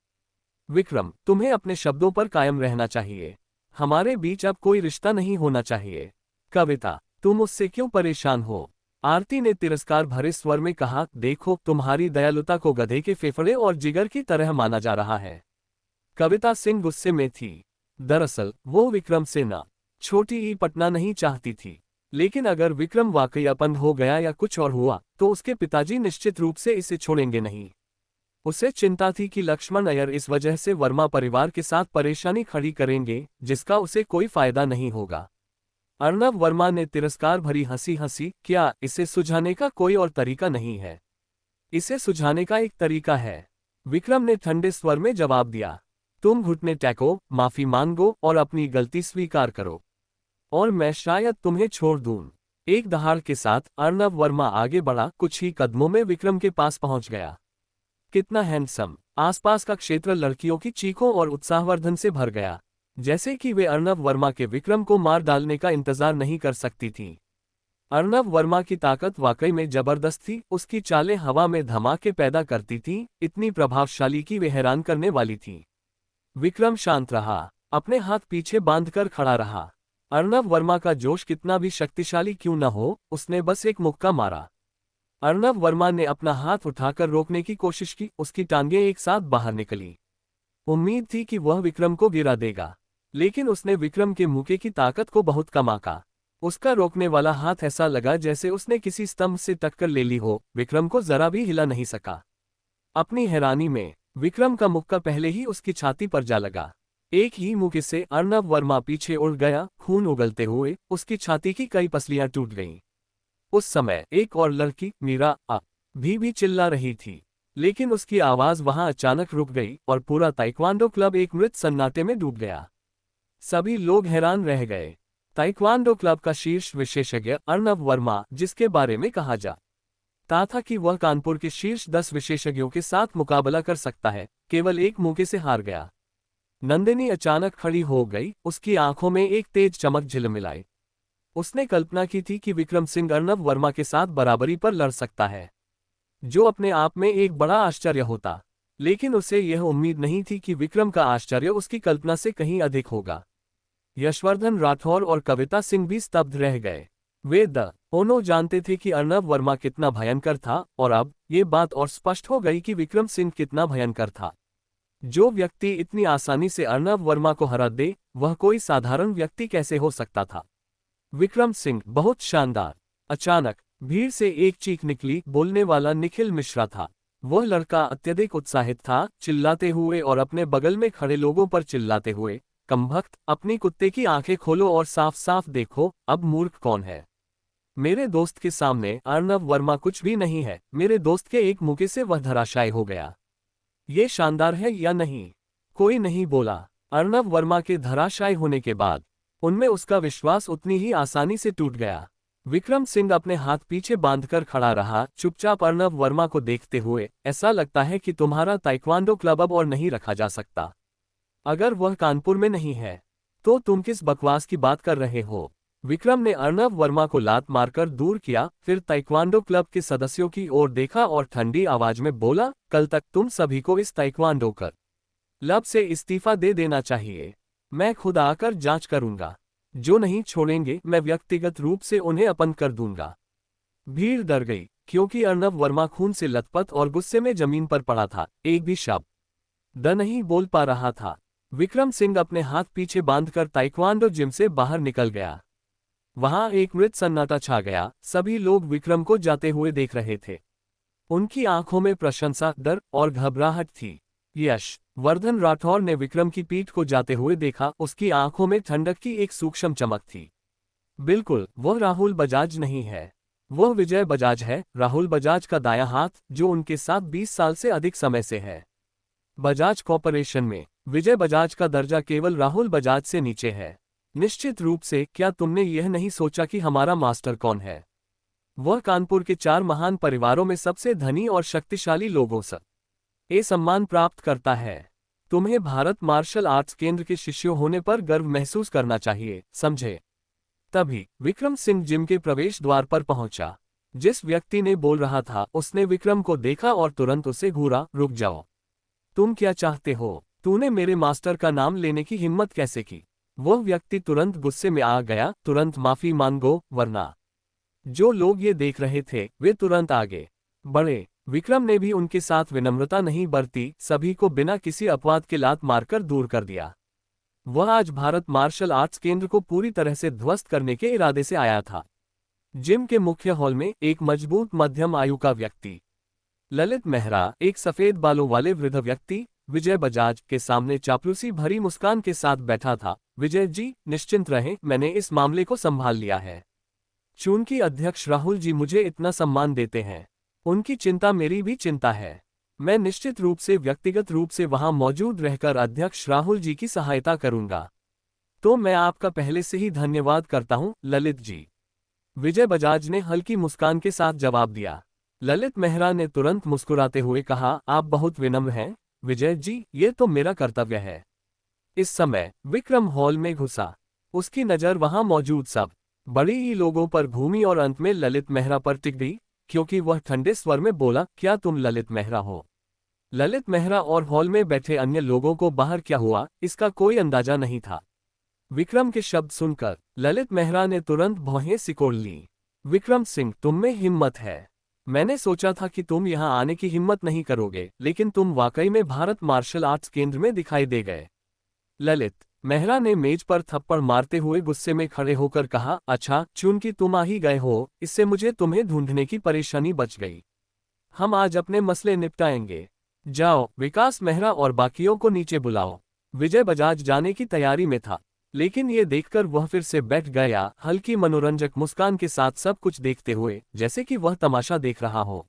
[SPEAKER 1] विक्रम, तुम्हें अपने शब्दों पर कायम रहना चाहिए। हमारे बीच अब कोई रिश्ता नहीं होना चाहिए। कविता, तुम उससे क्यों परेशान हो? आरती ने तिरस्कार भरे स्वर में कहा, देखो, तुम्हारी दयालुता को गधे के फेफड़े और जिगर की तरह माना जा रहा है। कविता सिंह गुस्से में थी। दरअसल वो विक्रम से न छोटी ही पटना नहीं चाहती थी, लेकिन अगर विक्रम वाकई अपंग हो गया या कुछ और हुआ तो उसके पिताजी निश्चित रूप से इसे छोड़ेंगे नहीं। उसे चिंता थी कि लक्ष्मण अय्यर इस वजह से वर्मा परिवार के साथ परेशानी खड़ी करेंगे, जिसका उसे कोई फायदा नहीं होगा। अर्णव वर्मा ने तिरस्कार भरी हंसी हंसी, क्या इसे सुझाने का कोई और तरीका नहीं है? इसे सुझाने का एक तरीका है, विक्रम ने ठंडे स्वर में जवाब दिया। तुम घुटने टेको, माफी मांगो और अपनी गलती स्वीकार करो, और मैं शायद तुम्हें छोड़ दूं। एक दहाड़ के साथ अर्णव वर्मा आगे बढ़ा, कुछ ही कदमों में विक्रम के पास पहुंच गया। कितना हैंडसम! आसपास का क्षेत्र लड़कियों की चीखों और उत्साहवर्धन से भर गया। जैसे कि वे अर्नब वर्मा के विक्रम को मार डालने का इंतजार नहीं कर सकती थीं। अर्नब वर्मा की ताकत वाकई में जबरदस्त थी, उसकी चालें हवा में धमाके पैदा करती थीं, इतनी प्रभावशाली कि वे हैरान करने वाली थीं। विक्रम शांत रहा, अपने हाथ पीछे बांधकर खड़ा रहा। अर्नब वर्मा का जोश कितना भी शक्तिशाली क्यों न हो, उसने बस एक मुक्का मारा। अर्नब वर्मा ने अपना हाथ उठाकर रोकने की कोशिश की, उसकी टांगें एक साथ बाहर निकली। उम्मीद थी कि वह विक्रम को गिरा देगा, लेकिन उसने विक्रम के मुक्के की ताकत को बहुत कम आंका। उसका रोकने वाला हाथ ऐसा लगा जैसे उसने किसी स्तंभ से टक्कर ले ली हो, विक्रम को जरा भी हिला नहीं सका। अपनी हैरानी में विक्रम का मुक्का पहले ही उसकी छाती पर जा लगा। एक ही मुक्के से अर्नब वर्मा पीछे उड़ गया, खून उगलते हुए उसकी छाती की कई पसलियां टूट गईं। उस समय एक और लड़की मीरा भी चिल्ला रही थी, लेकिन उसकी आवाज वहां अचानक रुक गई और पूरा ताइक्वांडो क्लब एक मृत सन्नाटे में डूब गया। सभी लोग हैरान रह गए। ताइक्वांडो क्लब का शीर्ष विशेषज्ञ अर्नब वर्मा, जिसके बारे में कहा जाता था कि वह कानपुर के शीर्ष 10 विशेषज्ञों के साथ मुकाबला कर सकता है, केवल एक मुक्के से हार गया। नंदिनी अचानक खड़ी हो गई, उसकी आंखों में एक तेज चमक झिलमिलाई। उसने कल्पना की थी कि विक्रम सिंह अर्नब वर्मा के साथ बराबरी पर लड़ सकता है, जो अपने आप में एक बड़ा आश्चर्य होता, लेकिन उसे यह उम्मीद नहीं थी कि विक्रम का आश्चर्य उसकी कल्पना से कहीं अधिक होगा। यशवर्धन राठौर और कविता सिंह भी स्तब्ध रह गए। वे दोनों जानते थे कि अर्नब वर्मा कितना भयंकर था, और अब ये बात और स्पष्ट हो गई कि विक्रम सिंह कितना भयंकर था। जो व्यक्ति इतनी आसानी से अर्नब वर्मा को हरा दे, वह कोई साधारण व्यक्ति कैसे हो सकता था। विक्रम सिंह बहुत शानदार। अचानक भीड़ से एक चीख निकली, बोलने वाला निखिल मिश्रा था। वह लड़का अत्यधिक उत्साहित था, चिल्लाते हुए और अपने बगल में खड़े लोगों पर चिल्लाते हुए, कमबख्त, अपनी कुत्ते की आंखें खोलो और साफ साफ देखो, अब मूर्ख कौन है। मेरे दोस्त के सामने अर्नब वर्मा कुछ भी नहीं है। मेरे दोस्त के एक मुक्के से वह धराशायी हो गया। ये शानदार है या नहीं? कोई नहीं बोला। अर्नब वर्मा के धराशायी होने के बाद उनमें उसका विश्वास उतनी ही आसानी से टूट गया। विक्रम सिंह अपने हाथ पीछे बांधकर खड़ा रहा, चुपचाप अर्नब वर्मा को देखते हुए। ऐसा लगता है कि तुम्हारा ताइक्वांडो क्लब अब और नहीं रखा जा सकता। अगर वह कानपुर में नहीं है, तो तुम किस बकवास की बात कर रहे हो? विक्रम ने अर्नब वर्मा को लात मारकर दूर किया, फिर ताइक्वांडो क्लब के सदस्यों की ओर देखा और ठंडी आवाज में बोला, कल तक तुम सभी को इस ताइक्वांडो क्लब से इस्तीफा दे देना चाहिए। मैं खुद आकर जांच करूंगा। जो नहीं छोड़ेंगे, मैं व्यक्तिगत रूप से उन्हें अपंग कर दूंगा। भीड़ डर गई, क्योंकि अर्नब वर्मा खून से लथपथ और गुस्से में जमीन पर पड़ा था, एक भी शब्द नहीं बोल पा रहा था। विक्रम सिंह अपने हाथ पीछे बांधकर ताइक्वांडो जिम से बाहर निकल गया। वहां एक मृत सन्नाटा छा गया। सभी लोग विक्रम को जाते हुए देख रहे थे। उनकी आंखों में प्रशंसा, डर और घबराहट थी। यशवर्धन राठौर ने विक्रम की पीठ को जाते हुए देखा, उसकी आंखों में ठंडक की एक सूक्ष्म चमक थी। बिल्कुल, वह राहुल बजाज नहीं है, वह विजय बजाज है, राहुल बजाज का दायां हाथ, जो उनके साथ 20 साल से अधिक समय से है। बजाज कॉर्पोरेशन में विजय बजाज का दर्जा केवल राहुल बजाज से नीचे है। निश्चित रूप से, क्या तुमने यह नहीं सोचा कि हमारा मास्टर कौन है? वह कानपुर के 4 महान परिवारों में सबसे धनी और शक्तिशाली लोगों से ये सम्मान प्राप्त करता है। तुम्हें भारत मार्शल आर्ट्स केंद्र के शिष्यों होने पर गर्व महसूस करना चाहिए, समझे? तभी विक्रम सिंह जिम के प्रवेश द्वार पर पहुंचा। जिस व्यक्ति ने बोल रहा था, उसने विक्रम को देखा और तुरंत उसे घूरा। रुक जाओ, तुम क्या चाहते हो? तूने मेरे मास्टर का नाम लेने की हिम्मत कैसे की? वह व्यक्ति तुरंत गुस्से में आ गया। तुरंत माफी मांगो, वरना। जो लोग ये देख रहे थे, वे तुरंत आगे बढ़े। विक्रम ने भी उनके साथ विनम्रता नहीं बरती, सभी को बिना किसी अपवाद के लात मारकर दूर कर दिया। वह आज भारत मार्शल आर्ट्स केंद्र को पूरी तरह से ध्वस्त करने के इरादे से आया था। जिम के मुख्य हॉल में एक मजबूत मध्यम आयु का व्यक्ति, ललित मेहरा, एक सफेद बालों वाले वृद्ध व्यक्ति, विजय बजाज के सामने चापलूसी भरी मुस्कान के साथ बैठा था। विजय जी, निश्चिंत रहें, मैंने इस मामले को संभाल लिया है। चूंकि अध्यक्ष राहुल जी मुझे इतना सम्मान देते हैं, उनकी चिंता मेरी भी चिंता है। मैं निश्चित रूप से व्यक्तिगत रूप से वहां मौजूद रहकर अध्यक्ष राहुल जी की सहायता करूंगा। तो मैं आपका पहले से ही धन्यवाद करता हूं, ललित जी, विजय बजाज ने हल्की मुस्कान के साथ जवाब दिया। ललित मेहरा ने तुरंत मुस्कुराते हुए कहा, आप बहुत विनम्र हैं विजय जी, ये तो मेरा कर्तव्य है। इस समय विक्रम हॉल में घुसा। उसकी नज़र वहां मौजूद सब बड़ी ही लोगों पर घूमी और अंत में ललित मेहरा पर टिक गई, क्योंकि वह ठंडे स्वर में बोला, क्या तुम ललित मेहरा हो? ललित मेहरा और हॉल में बैठे अन्य लोगों को बाहर क्या हुआ इसका कोई अंदाजा नहीं था। विक्रम के शब्द सुनकर ललित मेहरा ने तुरंत भौहें सिकोड़ ली। विक्रम सिंह, तुम में हिम्मत है। मैंने सोचा था कि तुम यहाँ आने की हिम्मत नहीं करोगे, लेकिन तुम वाकई में भारत मार्शल आर्ट्स केंद्र में दिखाई दे गए। ललित मेहरा ने मेज पर थप्पड़ मारते हुए गुस्से में खड़े होकर कहा, अच्छा चूंकि तुम आ ही गए हो, इससे मुझे तुम्हें ढूंढने की परेशानी बच गई। हम आज अपने मसले निपटाएंगे। जाओ, विकास मेहरा और बाकियों को नीचे बुलाओ। विजय बजाज जाने की तैयारी में था, लेकिन ये देखकर वह फिर से बैठ गया, हल्की मनोरंजक मुस्कान के साथ सब कुछ देखते हुए, जैसे कि वह तमाशा देख रहा हो।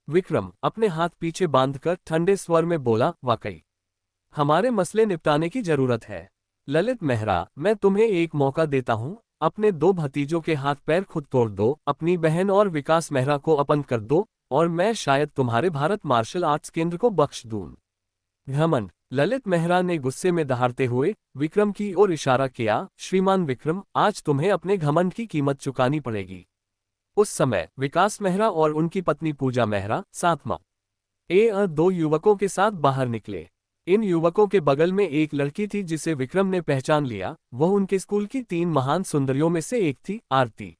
[SPEAKER 1] विक्रम अपने हाथ पीछे बांधकर ठंडे स्वर में बोला, वाकई हमारे मसले निपटाने की जरूरत है। ललित मेहरा, मैं तुम्हें एक मौका देता हूँ, अपने दो भतीजों के हाथ पैर खुद तोड़ दो, अपनी बहन और विकास मेहरा को अपन कर दो, और मैं शायद तुम्हारे भारत मार्शल आर्ट्स केंद्र को बख्श दूं। घमंड। ललित मेहरा ने गुस्से में दहाड़ते हुए विक्रम की ओर इशारा किया, श्रीमान विक्रम, आज तुम्हें अपने घमंड की कीमत चुकानी पड़ेगी। उस समय विकास मेहरा और उनकी पत्नी पूजा मेहरा साथ में दो युवकों के साथ बाहर निकले। इन युवकों के बगल में एक लड़की थी जिसे विक्रम ने पहचान लिया। वह उनके स्कूल की 3 महान सुंदरियों में से एक थी, आरती।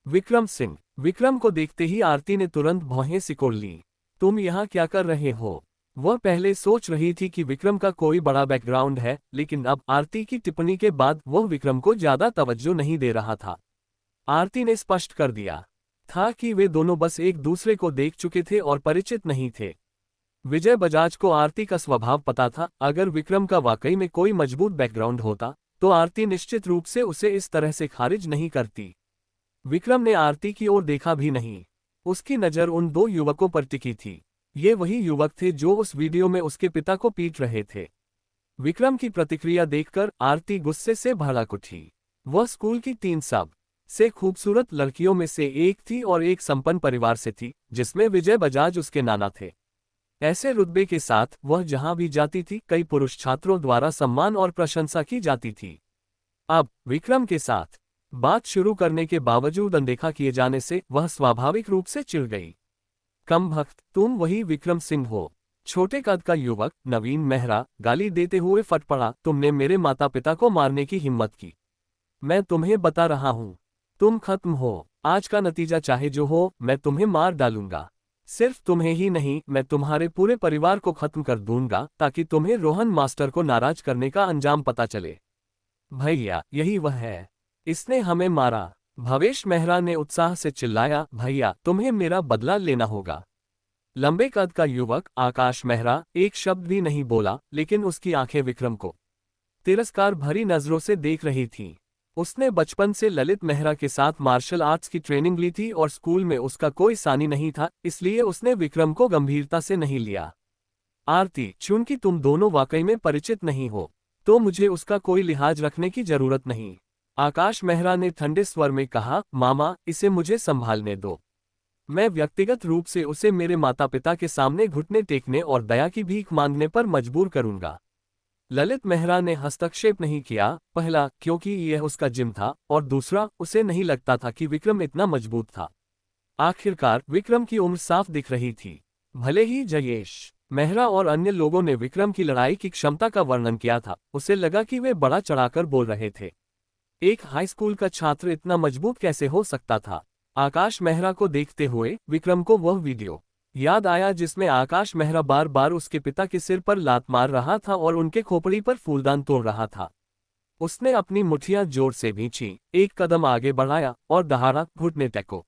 [SPEAKER 1] विक्रम सिंह। विक्रम को देखते ही आरती ने तुरंत भौहें सिकोड़ ली। तुम यहाँ क्या कर रहे हो? वह पहले सोच रही थी कि विक्रम का कोई बड़ा बैकग्राउंड है, लेकिन अब आरती की टिप्पणी के बाद वह विक्रम को ज्यादा तवज्जो नहीं दे रहा था। आरती ने स्पष्ट कर दिया था कि वे दोनों बस एक दूसरे को देख चुके थे और परिचित नहीं थे। विजय बजाज को आरती का स्वभाव पता था। अगर विक्रम का वाकई में कोई मजबूत बैकग्राउंड होता तो आरती निश्चित रूप से उसे इस तरह से खारिज नहीं करती। विक्रम ने आरती की ओर देखा भी नहीं। उसकी नज़र उन 2 युवकों पर टिकी थी। ये वही युवक थे जो उस वीडियो में उसके पिता को पीट रहे थे। विक्रम की प्रतिक्रिया देखकर आरती गुस्से से भड़क उठी। वह स्कूल की 3 सब से खूबसूरत लड़कियों में से एक थी और एक संपन्न परिवार से थी, जिसमें विजय बजाज उसके नाना थे। ऐसे रुतबे के साथ वह जहां भी जाती थी, कई पुरुष छात्रों द्वारा सम्मान और प्रशंसा की जाती थी। अब विक्रम के साथ बात शुरू करने के बावजूद अनदेखा किए जाने से वह स्वाभाविक रूप से चिढ़ गई। कम भक्त, तुम वही विक्रम सिंह हो? छोटे कद का युवक नवीन मेहरा गाली देते हुए फट पड़ा, तुमने मेरे माता पिता को मारने की हिम्मत की। मैं तुम्हें बता रहा हूं, तुम खत्म हो। आज का नतीजा चाहे जो हो, मैं तुम्हें मार डालूंगा। सिर्फ तुम्हें ही नहीं, मैं तुम्हारे पूरे परिवार को खत्म कर दूंगा, ताकि तुम्हें रोहन मास्टर को नाराज करने का अंजाम पता चले। भैया, यही वह है, इसने हमें मारा। भवेश मेहरा ने उत्साह से चिल्लाया, भैया तुम्हें मेरा बदला लेना होगा। लंबे कद का युवक आकाश मेहरा एक शब्द भी नहीं बोला, लेकिन उसकी आंखें विक्रम को तिरस्कार भरी नजरों से देख रही थीं। उसने बचपन से ललित मेहरा के साथ मार्शल आर्ट्स की ट्रेनिंग ली थी और स्कूल में उसका कोई सानी नहीं था, इसलिए उसने विक्रम को गंभीरता से नहीं लिया। आरती, चूंकि तुम दोनों वाकई में परिचित नहीं हो, तो मुझे उसका कोई लिहाज रखने की जरूरत नहीं। आकाश मेहरा ने ठंडे स्वर में कहा, मामा इसे मुझे संभालने दो। मैं व्यक्तिगत रूप से उसे मेरे माता पिता के सामने घुटने टेकने और दया की भीख मांगने पर मजबूर करूंगा। ललित मेहरा ने हस्तक्षेप नहीं किया, पहला क्योंकि यह उसका जिम था, और दूसरा उसे नहीं लगता था कि विक्रम इतना मजबूत था। आखिरकार विक्रम की उम्र साफ दिख रही थी। भले ही जयेश मेहरा और अन्य लोगों ने विक्रम की लड़ाई की क्षमता का वर्णन किया था, उसे लगा कि वे बड़ा चढ़ाकर बोल रहे थे। एक हाई स्कूल का छात्र इतना मजबूत कैसे हो सकता था? आकाश मेहरा को देखते हुए विक्रम को वह वीडियो याद आया जिसमें आकाश मेहरा बार बार उसके पिता के सिर पर लात मार रहा था और उनके खोपड़ी पर फूलदान तोड़ रहा था। उसने अपनी मुठ्ठियां जोर से भींची, एक कदम आगे बढ़ाया और दहाड़ा, घुटने टेको।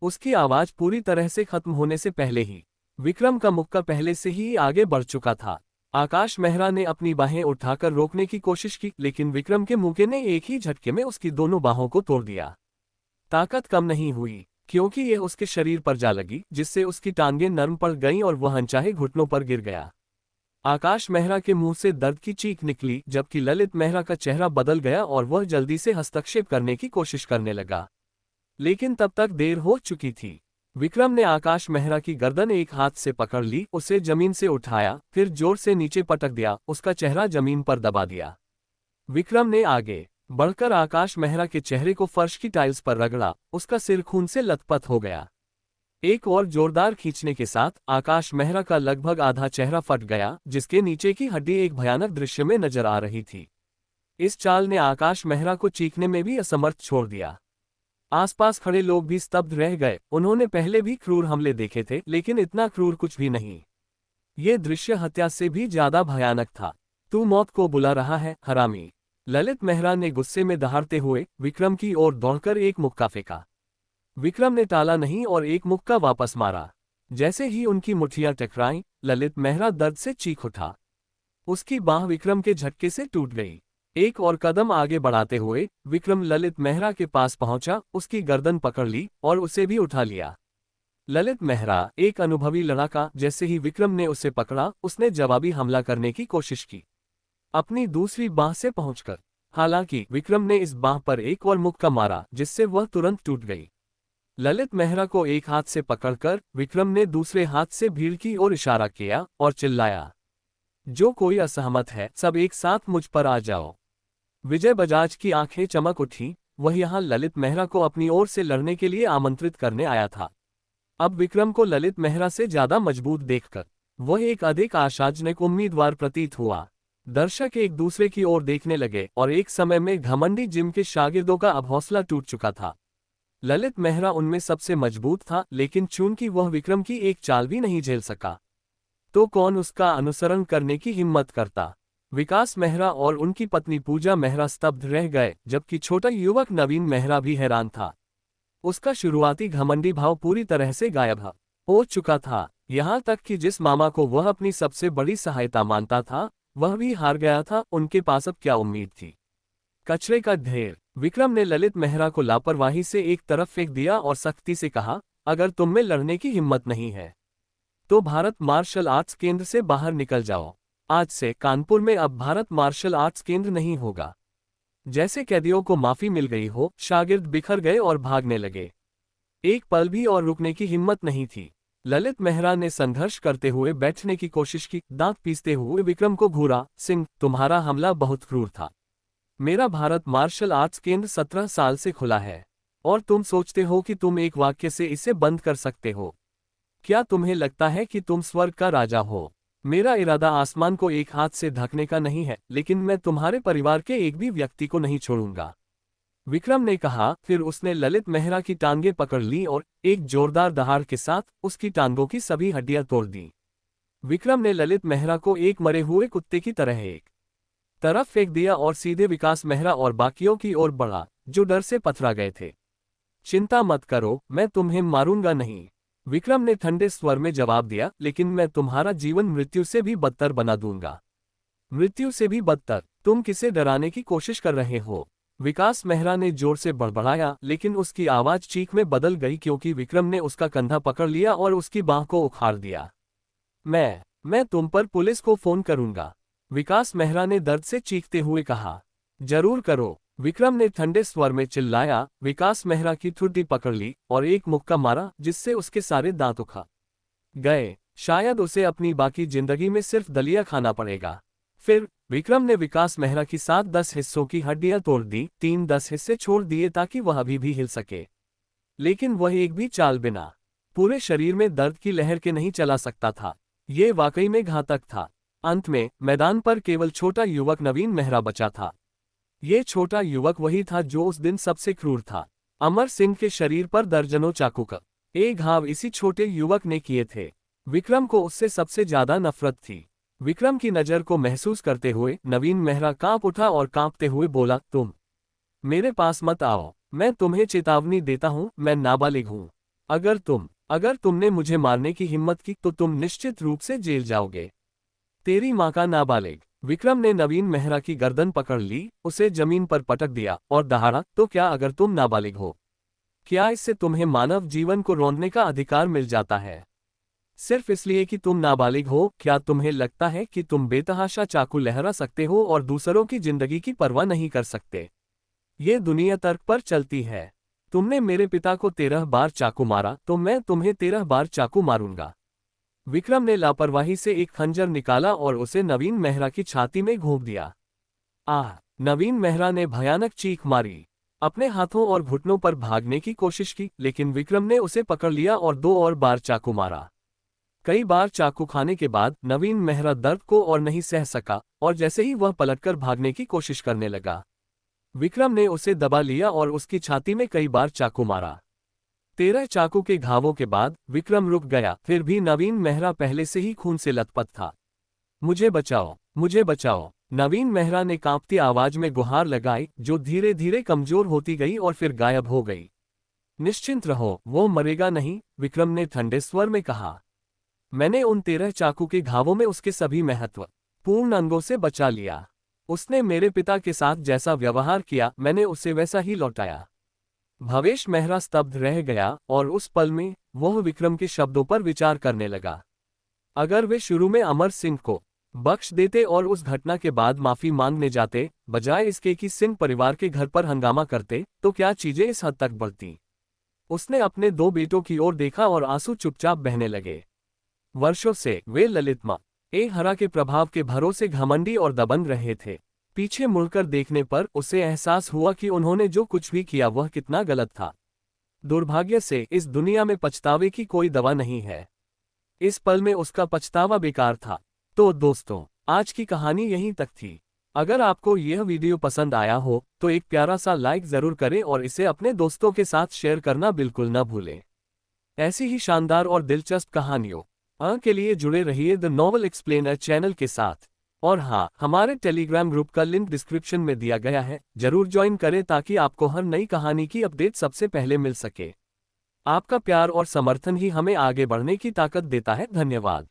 [SPEAKER 1] उसकी आवाज पूरी तरह से खत्म होने से पहले ही विक्रम का मुक्का पहले से ही आगे बढ़ चुका था। आकाश मेहरा ने अपनी बाहें उठाकर रोकने की कोशिश की, लेकिन विक्रम के मुक्के ने एक ही झटके में उसकी दोनों बाहों को तोड़ दिया। ताकत कम नहीं हुई, क्योंकि यह उसके शरीर पर जा लगी, जिससे उसकी टांगें नरम पड़ गईं और वह अनचाहे घुटनों पर गिर गया। आकाश मेहरा के मुंह से दर्द की चीख निकली, जबकि ललित मेहरा का चेहरा बदल गया और वह जल्दी से हस्तक्षेप करने की कोशिश करने लगा। लेकिन तब तक देर हो चुकी थी। विक्रम ने आकाश मेहरा की गर्दन एक हाथ से पकड़ ली, उसे जमीन से उठाया, फिर जोर से नीचे पटक दिया, उसका चेहरा जमीन पर दबा दिया। विक्रम ने आगे बढ़कर आकाश मेहरा के चेहरे को फर्श की टाइल्स पर रगड़ा, उसका सिर खून से लथपथ हो गया। एक और जोरदार खींचने के साथ आकाश मेहरा का लगभग आधा चेहरा फट गया, जिसके नीचे की हड्डी एक भयानक दृश्य में नजर आ रही थी। इस चाल ने आकाश मेहरा को चीखने में भी असमर्थ छोड़ दिया। आसपास खड़े लोग भी स्तब्ध रह गए, उन्होंने पहले भी क्रूर हमले देखे थे, लेकिन इतना क्रूर कुछ भी नहीं। ये दृश्य हत्या से भी ज्यादा भयानक था। तू मौत को बुला रहा है, हरामी। ललित मेहरा ने गुस्से में दहाड़ते हुए विक्रम की ओर दौड़कर एक मुक्का फेंका। विक्रम ने टाला नहीं और एक मुक्का वापस मारा। जैसे ही उनकी मुट्ठियां टकराईं, ललित मेहरा दर्द से चीख उठा। उसकी बांह विक्रम के झटके से टूट गई। एक और कदम आगे बढ़ाते हुए विक्रम ललित मेहरा के पास पहुंचा, उसकी गर्दन पकड़ ली और उसे भी उठा लिया। ललित मेहरा एक अनुभवी लड़ाका, जैसे ही विक्रम ने उसे पकड़ा, उसने जवाबी हमला करने की कोशिश की, अपनी दूसरी बांह से पहुंचकर। हालांकि विक्रम ने इस बांह पर एक और मुक्का मारा, जिससे वह तुरंत टूट गई। ललित मेहरा को एक हाथ से पकड़कर विक्रम ने दूसरे हाथ से भीड़ की ओर इशारा किया और चिल्लाया, जो कोई असहमत है, सब एक साथ मुझ पर आ जाओ। विजय बजाज की आंखें चमक उठी, वह यहां ललित मेहरा को अपनी ओर से लड़ने के लिए आमंत्रित करने आया था। अब विक्रम को ललित मेहरा से ज्यादा मजबूत देखकर वह एक अधिक आशाजनक उम्मीदवार प्रतीत हुआ। दर्शक एक दूसरे की ओर देखने लगे और एक समय में घमंडी जिम के शागिर्दों का अब हौसला टूट चुका था। ललित मेहरा उनमें सबसे मजबूत था, लेकिन चूंकि वह विक्रम की एक चाल भी नहीं झेल सका, तो कौन उसका अनुसरण करने की हिम्मत करता। विकास मेहरा और उनकी पत्नी पूजा मेहरा स्तब्ध रह गए, जबकि छोटा युवक नवीन मेहरा भी हैरान था। उसका शुरुआती घमंडी भाव पूरी तरह से गायब हो चुका था। यहाँ तक कि जिस मामा को वह अपनी सबसे बड़ी सहायता मानता था, वह भी हार गया था। उनके पास अब क्या उम्मीद थी? कचरे का ढेर। विक्रम ने ललित मेहरा को लापरवाही से एक तरफ फेंक दिया और सख्ती से कहा, अगर तुम में लड़ने की हिम्मत नहीं है तो भारत मार्शल आर्ट्स केंद्र से बाहर निकल जाओ। आज से कानपुर में अब भारत मार्शल आर्ट्स केंद्र नहीं होगा। जैसे कैदियों को माफी मिल गई हो, शागिर्द बिखर गए और भागने लगे। एक पल भी और रुकने की हिम्मत नहीं थी। ललित मेहरा ने संघर्ष करते हुए बैठने की कोशिश की, दांत पीसते हुए विक्रम को घूरा, सिंह, तुम्हारा हमला बहुत क्रूर था। मेरा भारत मार्शल आर्ट्स केंद्र 17 साल से खुला है और तुम सोचते हो कि तुम एक वाक्य से इसे बंद कर सकते हो। क्या तुम्हें लगता है कि तुम स्वर्ग का राजा हो? मेरा इरादा आसमान को एक हाथ से ढकने का नहीं है, लेकिन मैं तुम्हारे परिवार के एक भी व्यक्ति को नहीं छोड़ूंगा, विक्रम ने कहा। फिर उसने ललित मेहरा की टांगें पकड़ ली और एक जोरदार दहाड़ के साथ उसकी टांगों की सभी हड्डियां तोड़ दी। विक्रम ने ललित मेहरा को एक मरे हुए कुत्ते की तरह एक तरफ फेंक दिया और सीधे विकास मेहरा और बाकियों की ओर बढ़ा, जो डर से पथरा गए थे। चिंता मत करो, मैं तुम्हें मारूंगा नहीं, विक्रम ने ठंडे स्वर में जवाब दिया, लेकिन मैं तुम्हारा जीवन मृत्यु से भी बदतर बना दूंगा। मृत्यु से भी बदतर? तुम किसे डराने की कोशिश कर रहे हो? विकास मेहरा ने जोर से बड़बड़ाया, लेकिन उसकी आवाज चीख में बदल गई क्योंकि विक्रम ने उसका कंधा पकड़ लिया और उसकी बांह को उखाड़ दिया। मैं तुम पर पुलिस को फोन करूंगा, विकास मेहरा ने दर्द से चीखते हुए कहा। जरूर करो, विक्रम ने ठंडे स्वर में चिल्लाया। विकास मेहरा की ठुड्डी पकड़ ली और एक मुक्का मारा, जिससे उसके सारे दांत उखड़ गए। शायद उसे अपनी बाकी जिंदगी में सिर्फ दलिया खाना पड़ेगा। फिर विक्रम ने विकास मेहरा की 7-10 हिस्सों की हड्डियां तोड़ दी, 3-10 हिस्से छोड़ दिए ताकि वह अभी भी हिल सके, लेकिन वह एक भी चाल बिना पूरे शरीर में दर्द की लहर के नहीं चला सकता था। ये वाकई में घातक था। अंत में मैदान पर केवल छोटा युवक नवीन मेहरा बचा था। ये छोटा युवक वही था जो उस दिन सबसे क्रूर था। अमर सिंह के शरीर पर दर्जनों चाकू का एक घाव इसी छोटे युवक ने किए थे। विक्रम को उससे सबसे ज्यादा नफरत थी। विक्रम की नजर को महसूस करते हुए नवीन मेहरा कांप उठा और कांपते हुए बोला, तुम मेरे पास मत आओ, मैं तुम्हें चेतावनी देता हूं, मैं नाबालिग हूं। अगर तुमने मुझे मारने की हिम्मत की तो तुम निश्चित रूप से जेल जाओगे। तेरी मां का नाबालिग। विक्रम ने नवीन मेहरा की गर्दन पकड़ ली, उसे जमीन पर पटक दिया और दहाड़ा, तो क्या अगर तुम नाबालिग हो, क्या इससे तुम्हें मानव जीवन को रौंदने का अधिकार मिल जाता है? सिर्फ इसलिए कि तुम नाबालिग हो, क्या तुम्हें लगता है कि तुम बेतहाशा चाकू लहरा सकते हो और दूसरों की जिंदगी की परवाह नहीं कर सकते? ये दुनिया तर्क पर चलती है। तुमने मेरे पिता को 13 बार चाकू मारा तो मैं तुम्हें 13 बार चाकू मारूंगा। विक्रम ने लापरवाही से एक खंजर निकाला और उसे नवीन मेहरा की छाती में घोंप दिया। आह! नवीन मेहरा ने भयानक चीख मारी। अपने हाथों और घुटनों पर भागने की कोशिश की, लेकिन विक्रम ने उसे पकड़ लिया और 2 और बार चाकू मारा। कई बार चाकू खाने के बाद नवीन मेहरा दर्द को और नहीं सह सका और जैसे ही वह पलटकर भागने की कोशिश करने लगा, विक्रम ने उसे दबा लिया और उसकी छाती में कई बार चाकू मारा। 13 चाकू के घावों के बाद विक्रम रुक गया, फिर भी नवीन मेहरा पहले से ही खून से लथपथ था। मुझे बचाओ, मुझे बचाओ! नवीन मेहरा ने कांपती आवाज में गुहार लगाई, जो धीरे धीरे कमजोर होती गई और फिर गायब हो गई। निश्चिंत रहो, वो मरेगा नहीं, विक्रम ने ठंडे स्वर में कहा। मैंने उन 13 चाकू के घावों में उसके सभी महत्वपूर्ण अंगों से बचा लिया। उसने मेरे पिता के साथ जैसा व्यवहार किया, मैंने उसे वैसा ही लौटाया। भवेश मेहरा स्तब्ध रह गया और उस पल में वह विक्रम के शब्दों पर विचार करने लगा। अगर वे शुरू में अमर सिंह को बख्श देते और उस घटना के बाद माफी मांगने जाते, बजाय इसके कि सिंह परिवार के घर पर हंगामा करते, तो क्या चीजें इस हद तक बढ़ती? उसने अपने 2 बेटों की ओर देखा और आंसू चुपचाप बहने लगे। वर्षों से वे ललितमा हरा के प्रभाव के भरोसे घमंडी और दबंग रहे थे। पीछे मुड़कर देखने पर उसे एहसास हुआ कि उन्होंने जो कुछ भी किया वह कितना गलत था। दुर्भाग्य से इस दुनिया में पछतावे की कोई दवा नहीं है। इस पल में उसका पछतावा बेकार था। तो दोस्तों, आज की कहानी यहीं तक थी। अगर आपको यह वीडियो पसंद आया हो तो एक प्यारा सा लाइक जरूर करें और इसे अपने दोस्तों के साथ शेयर करना बिल्कुल न भूलें। ऐसी ही शानदार और दिलचस्प कहानियों के लिए जुड़े रहिए द नॉवल एक्सप्लेनर चैनल के साथ। और हाँ, हमारे टेलीग्राम ग्रुप का लिंक डिस्क्रिप्शन में दिया गया है, जरूर ज्वाइन करें ताकि आपको हर नई कहानी की अपडेट सबसे पहले मिल सके। आपका प्यार और समर्थन ही हमें आगे बढ़ने की ताकत देता है। धन्यवाद।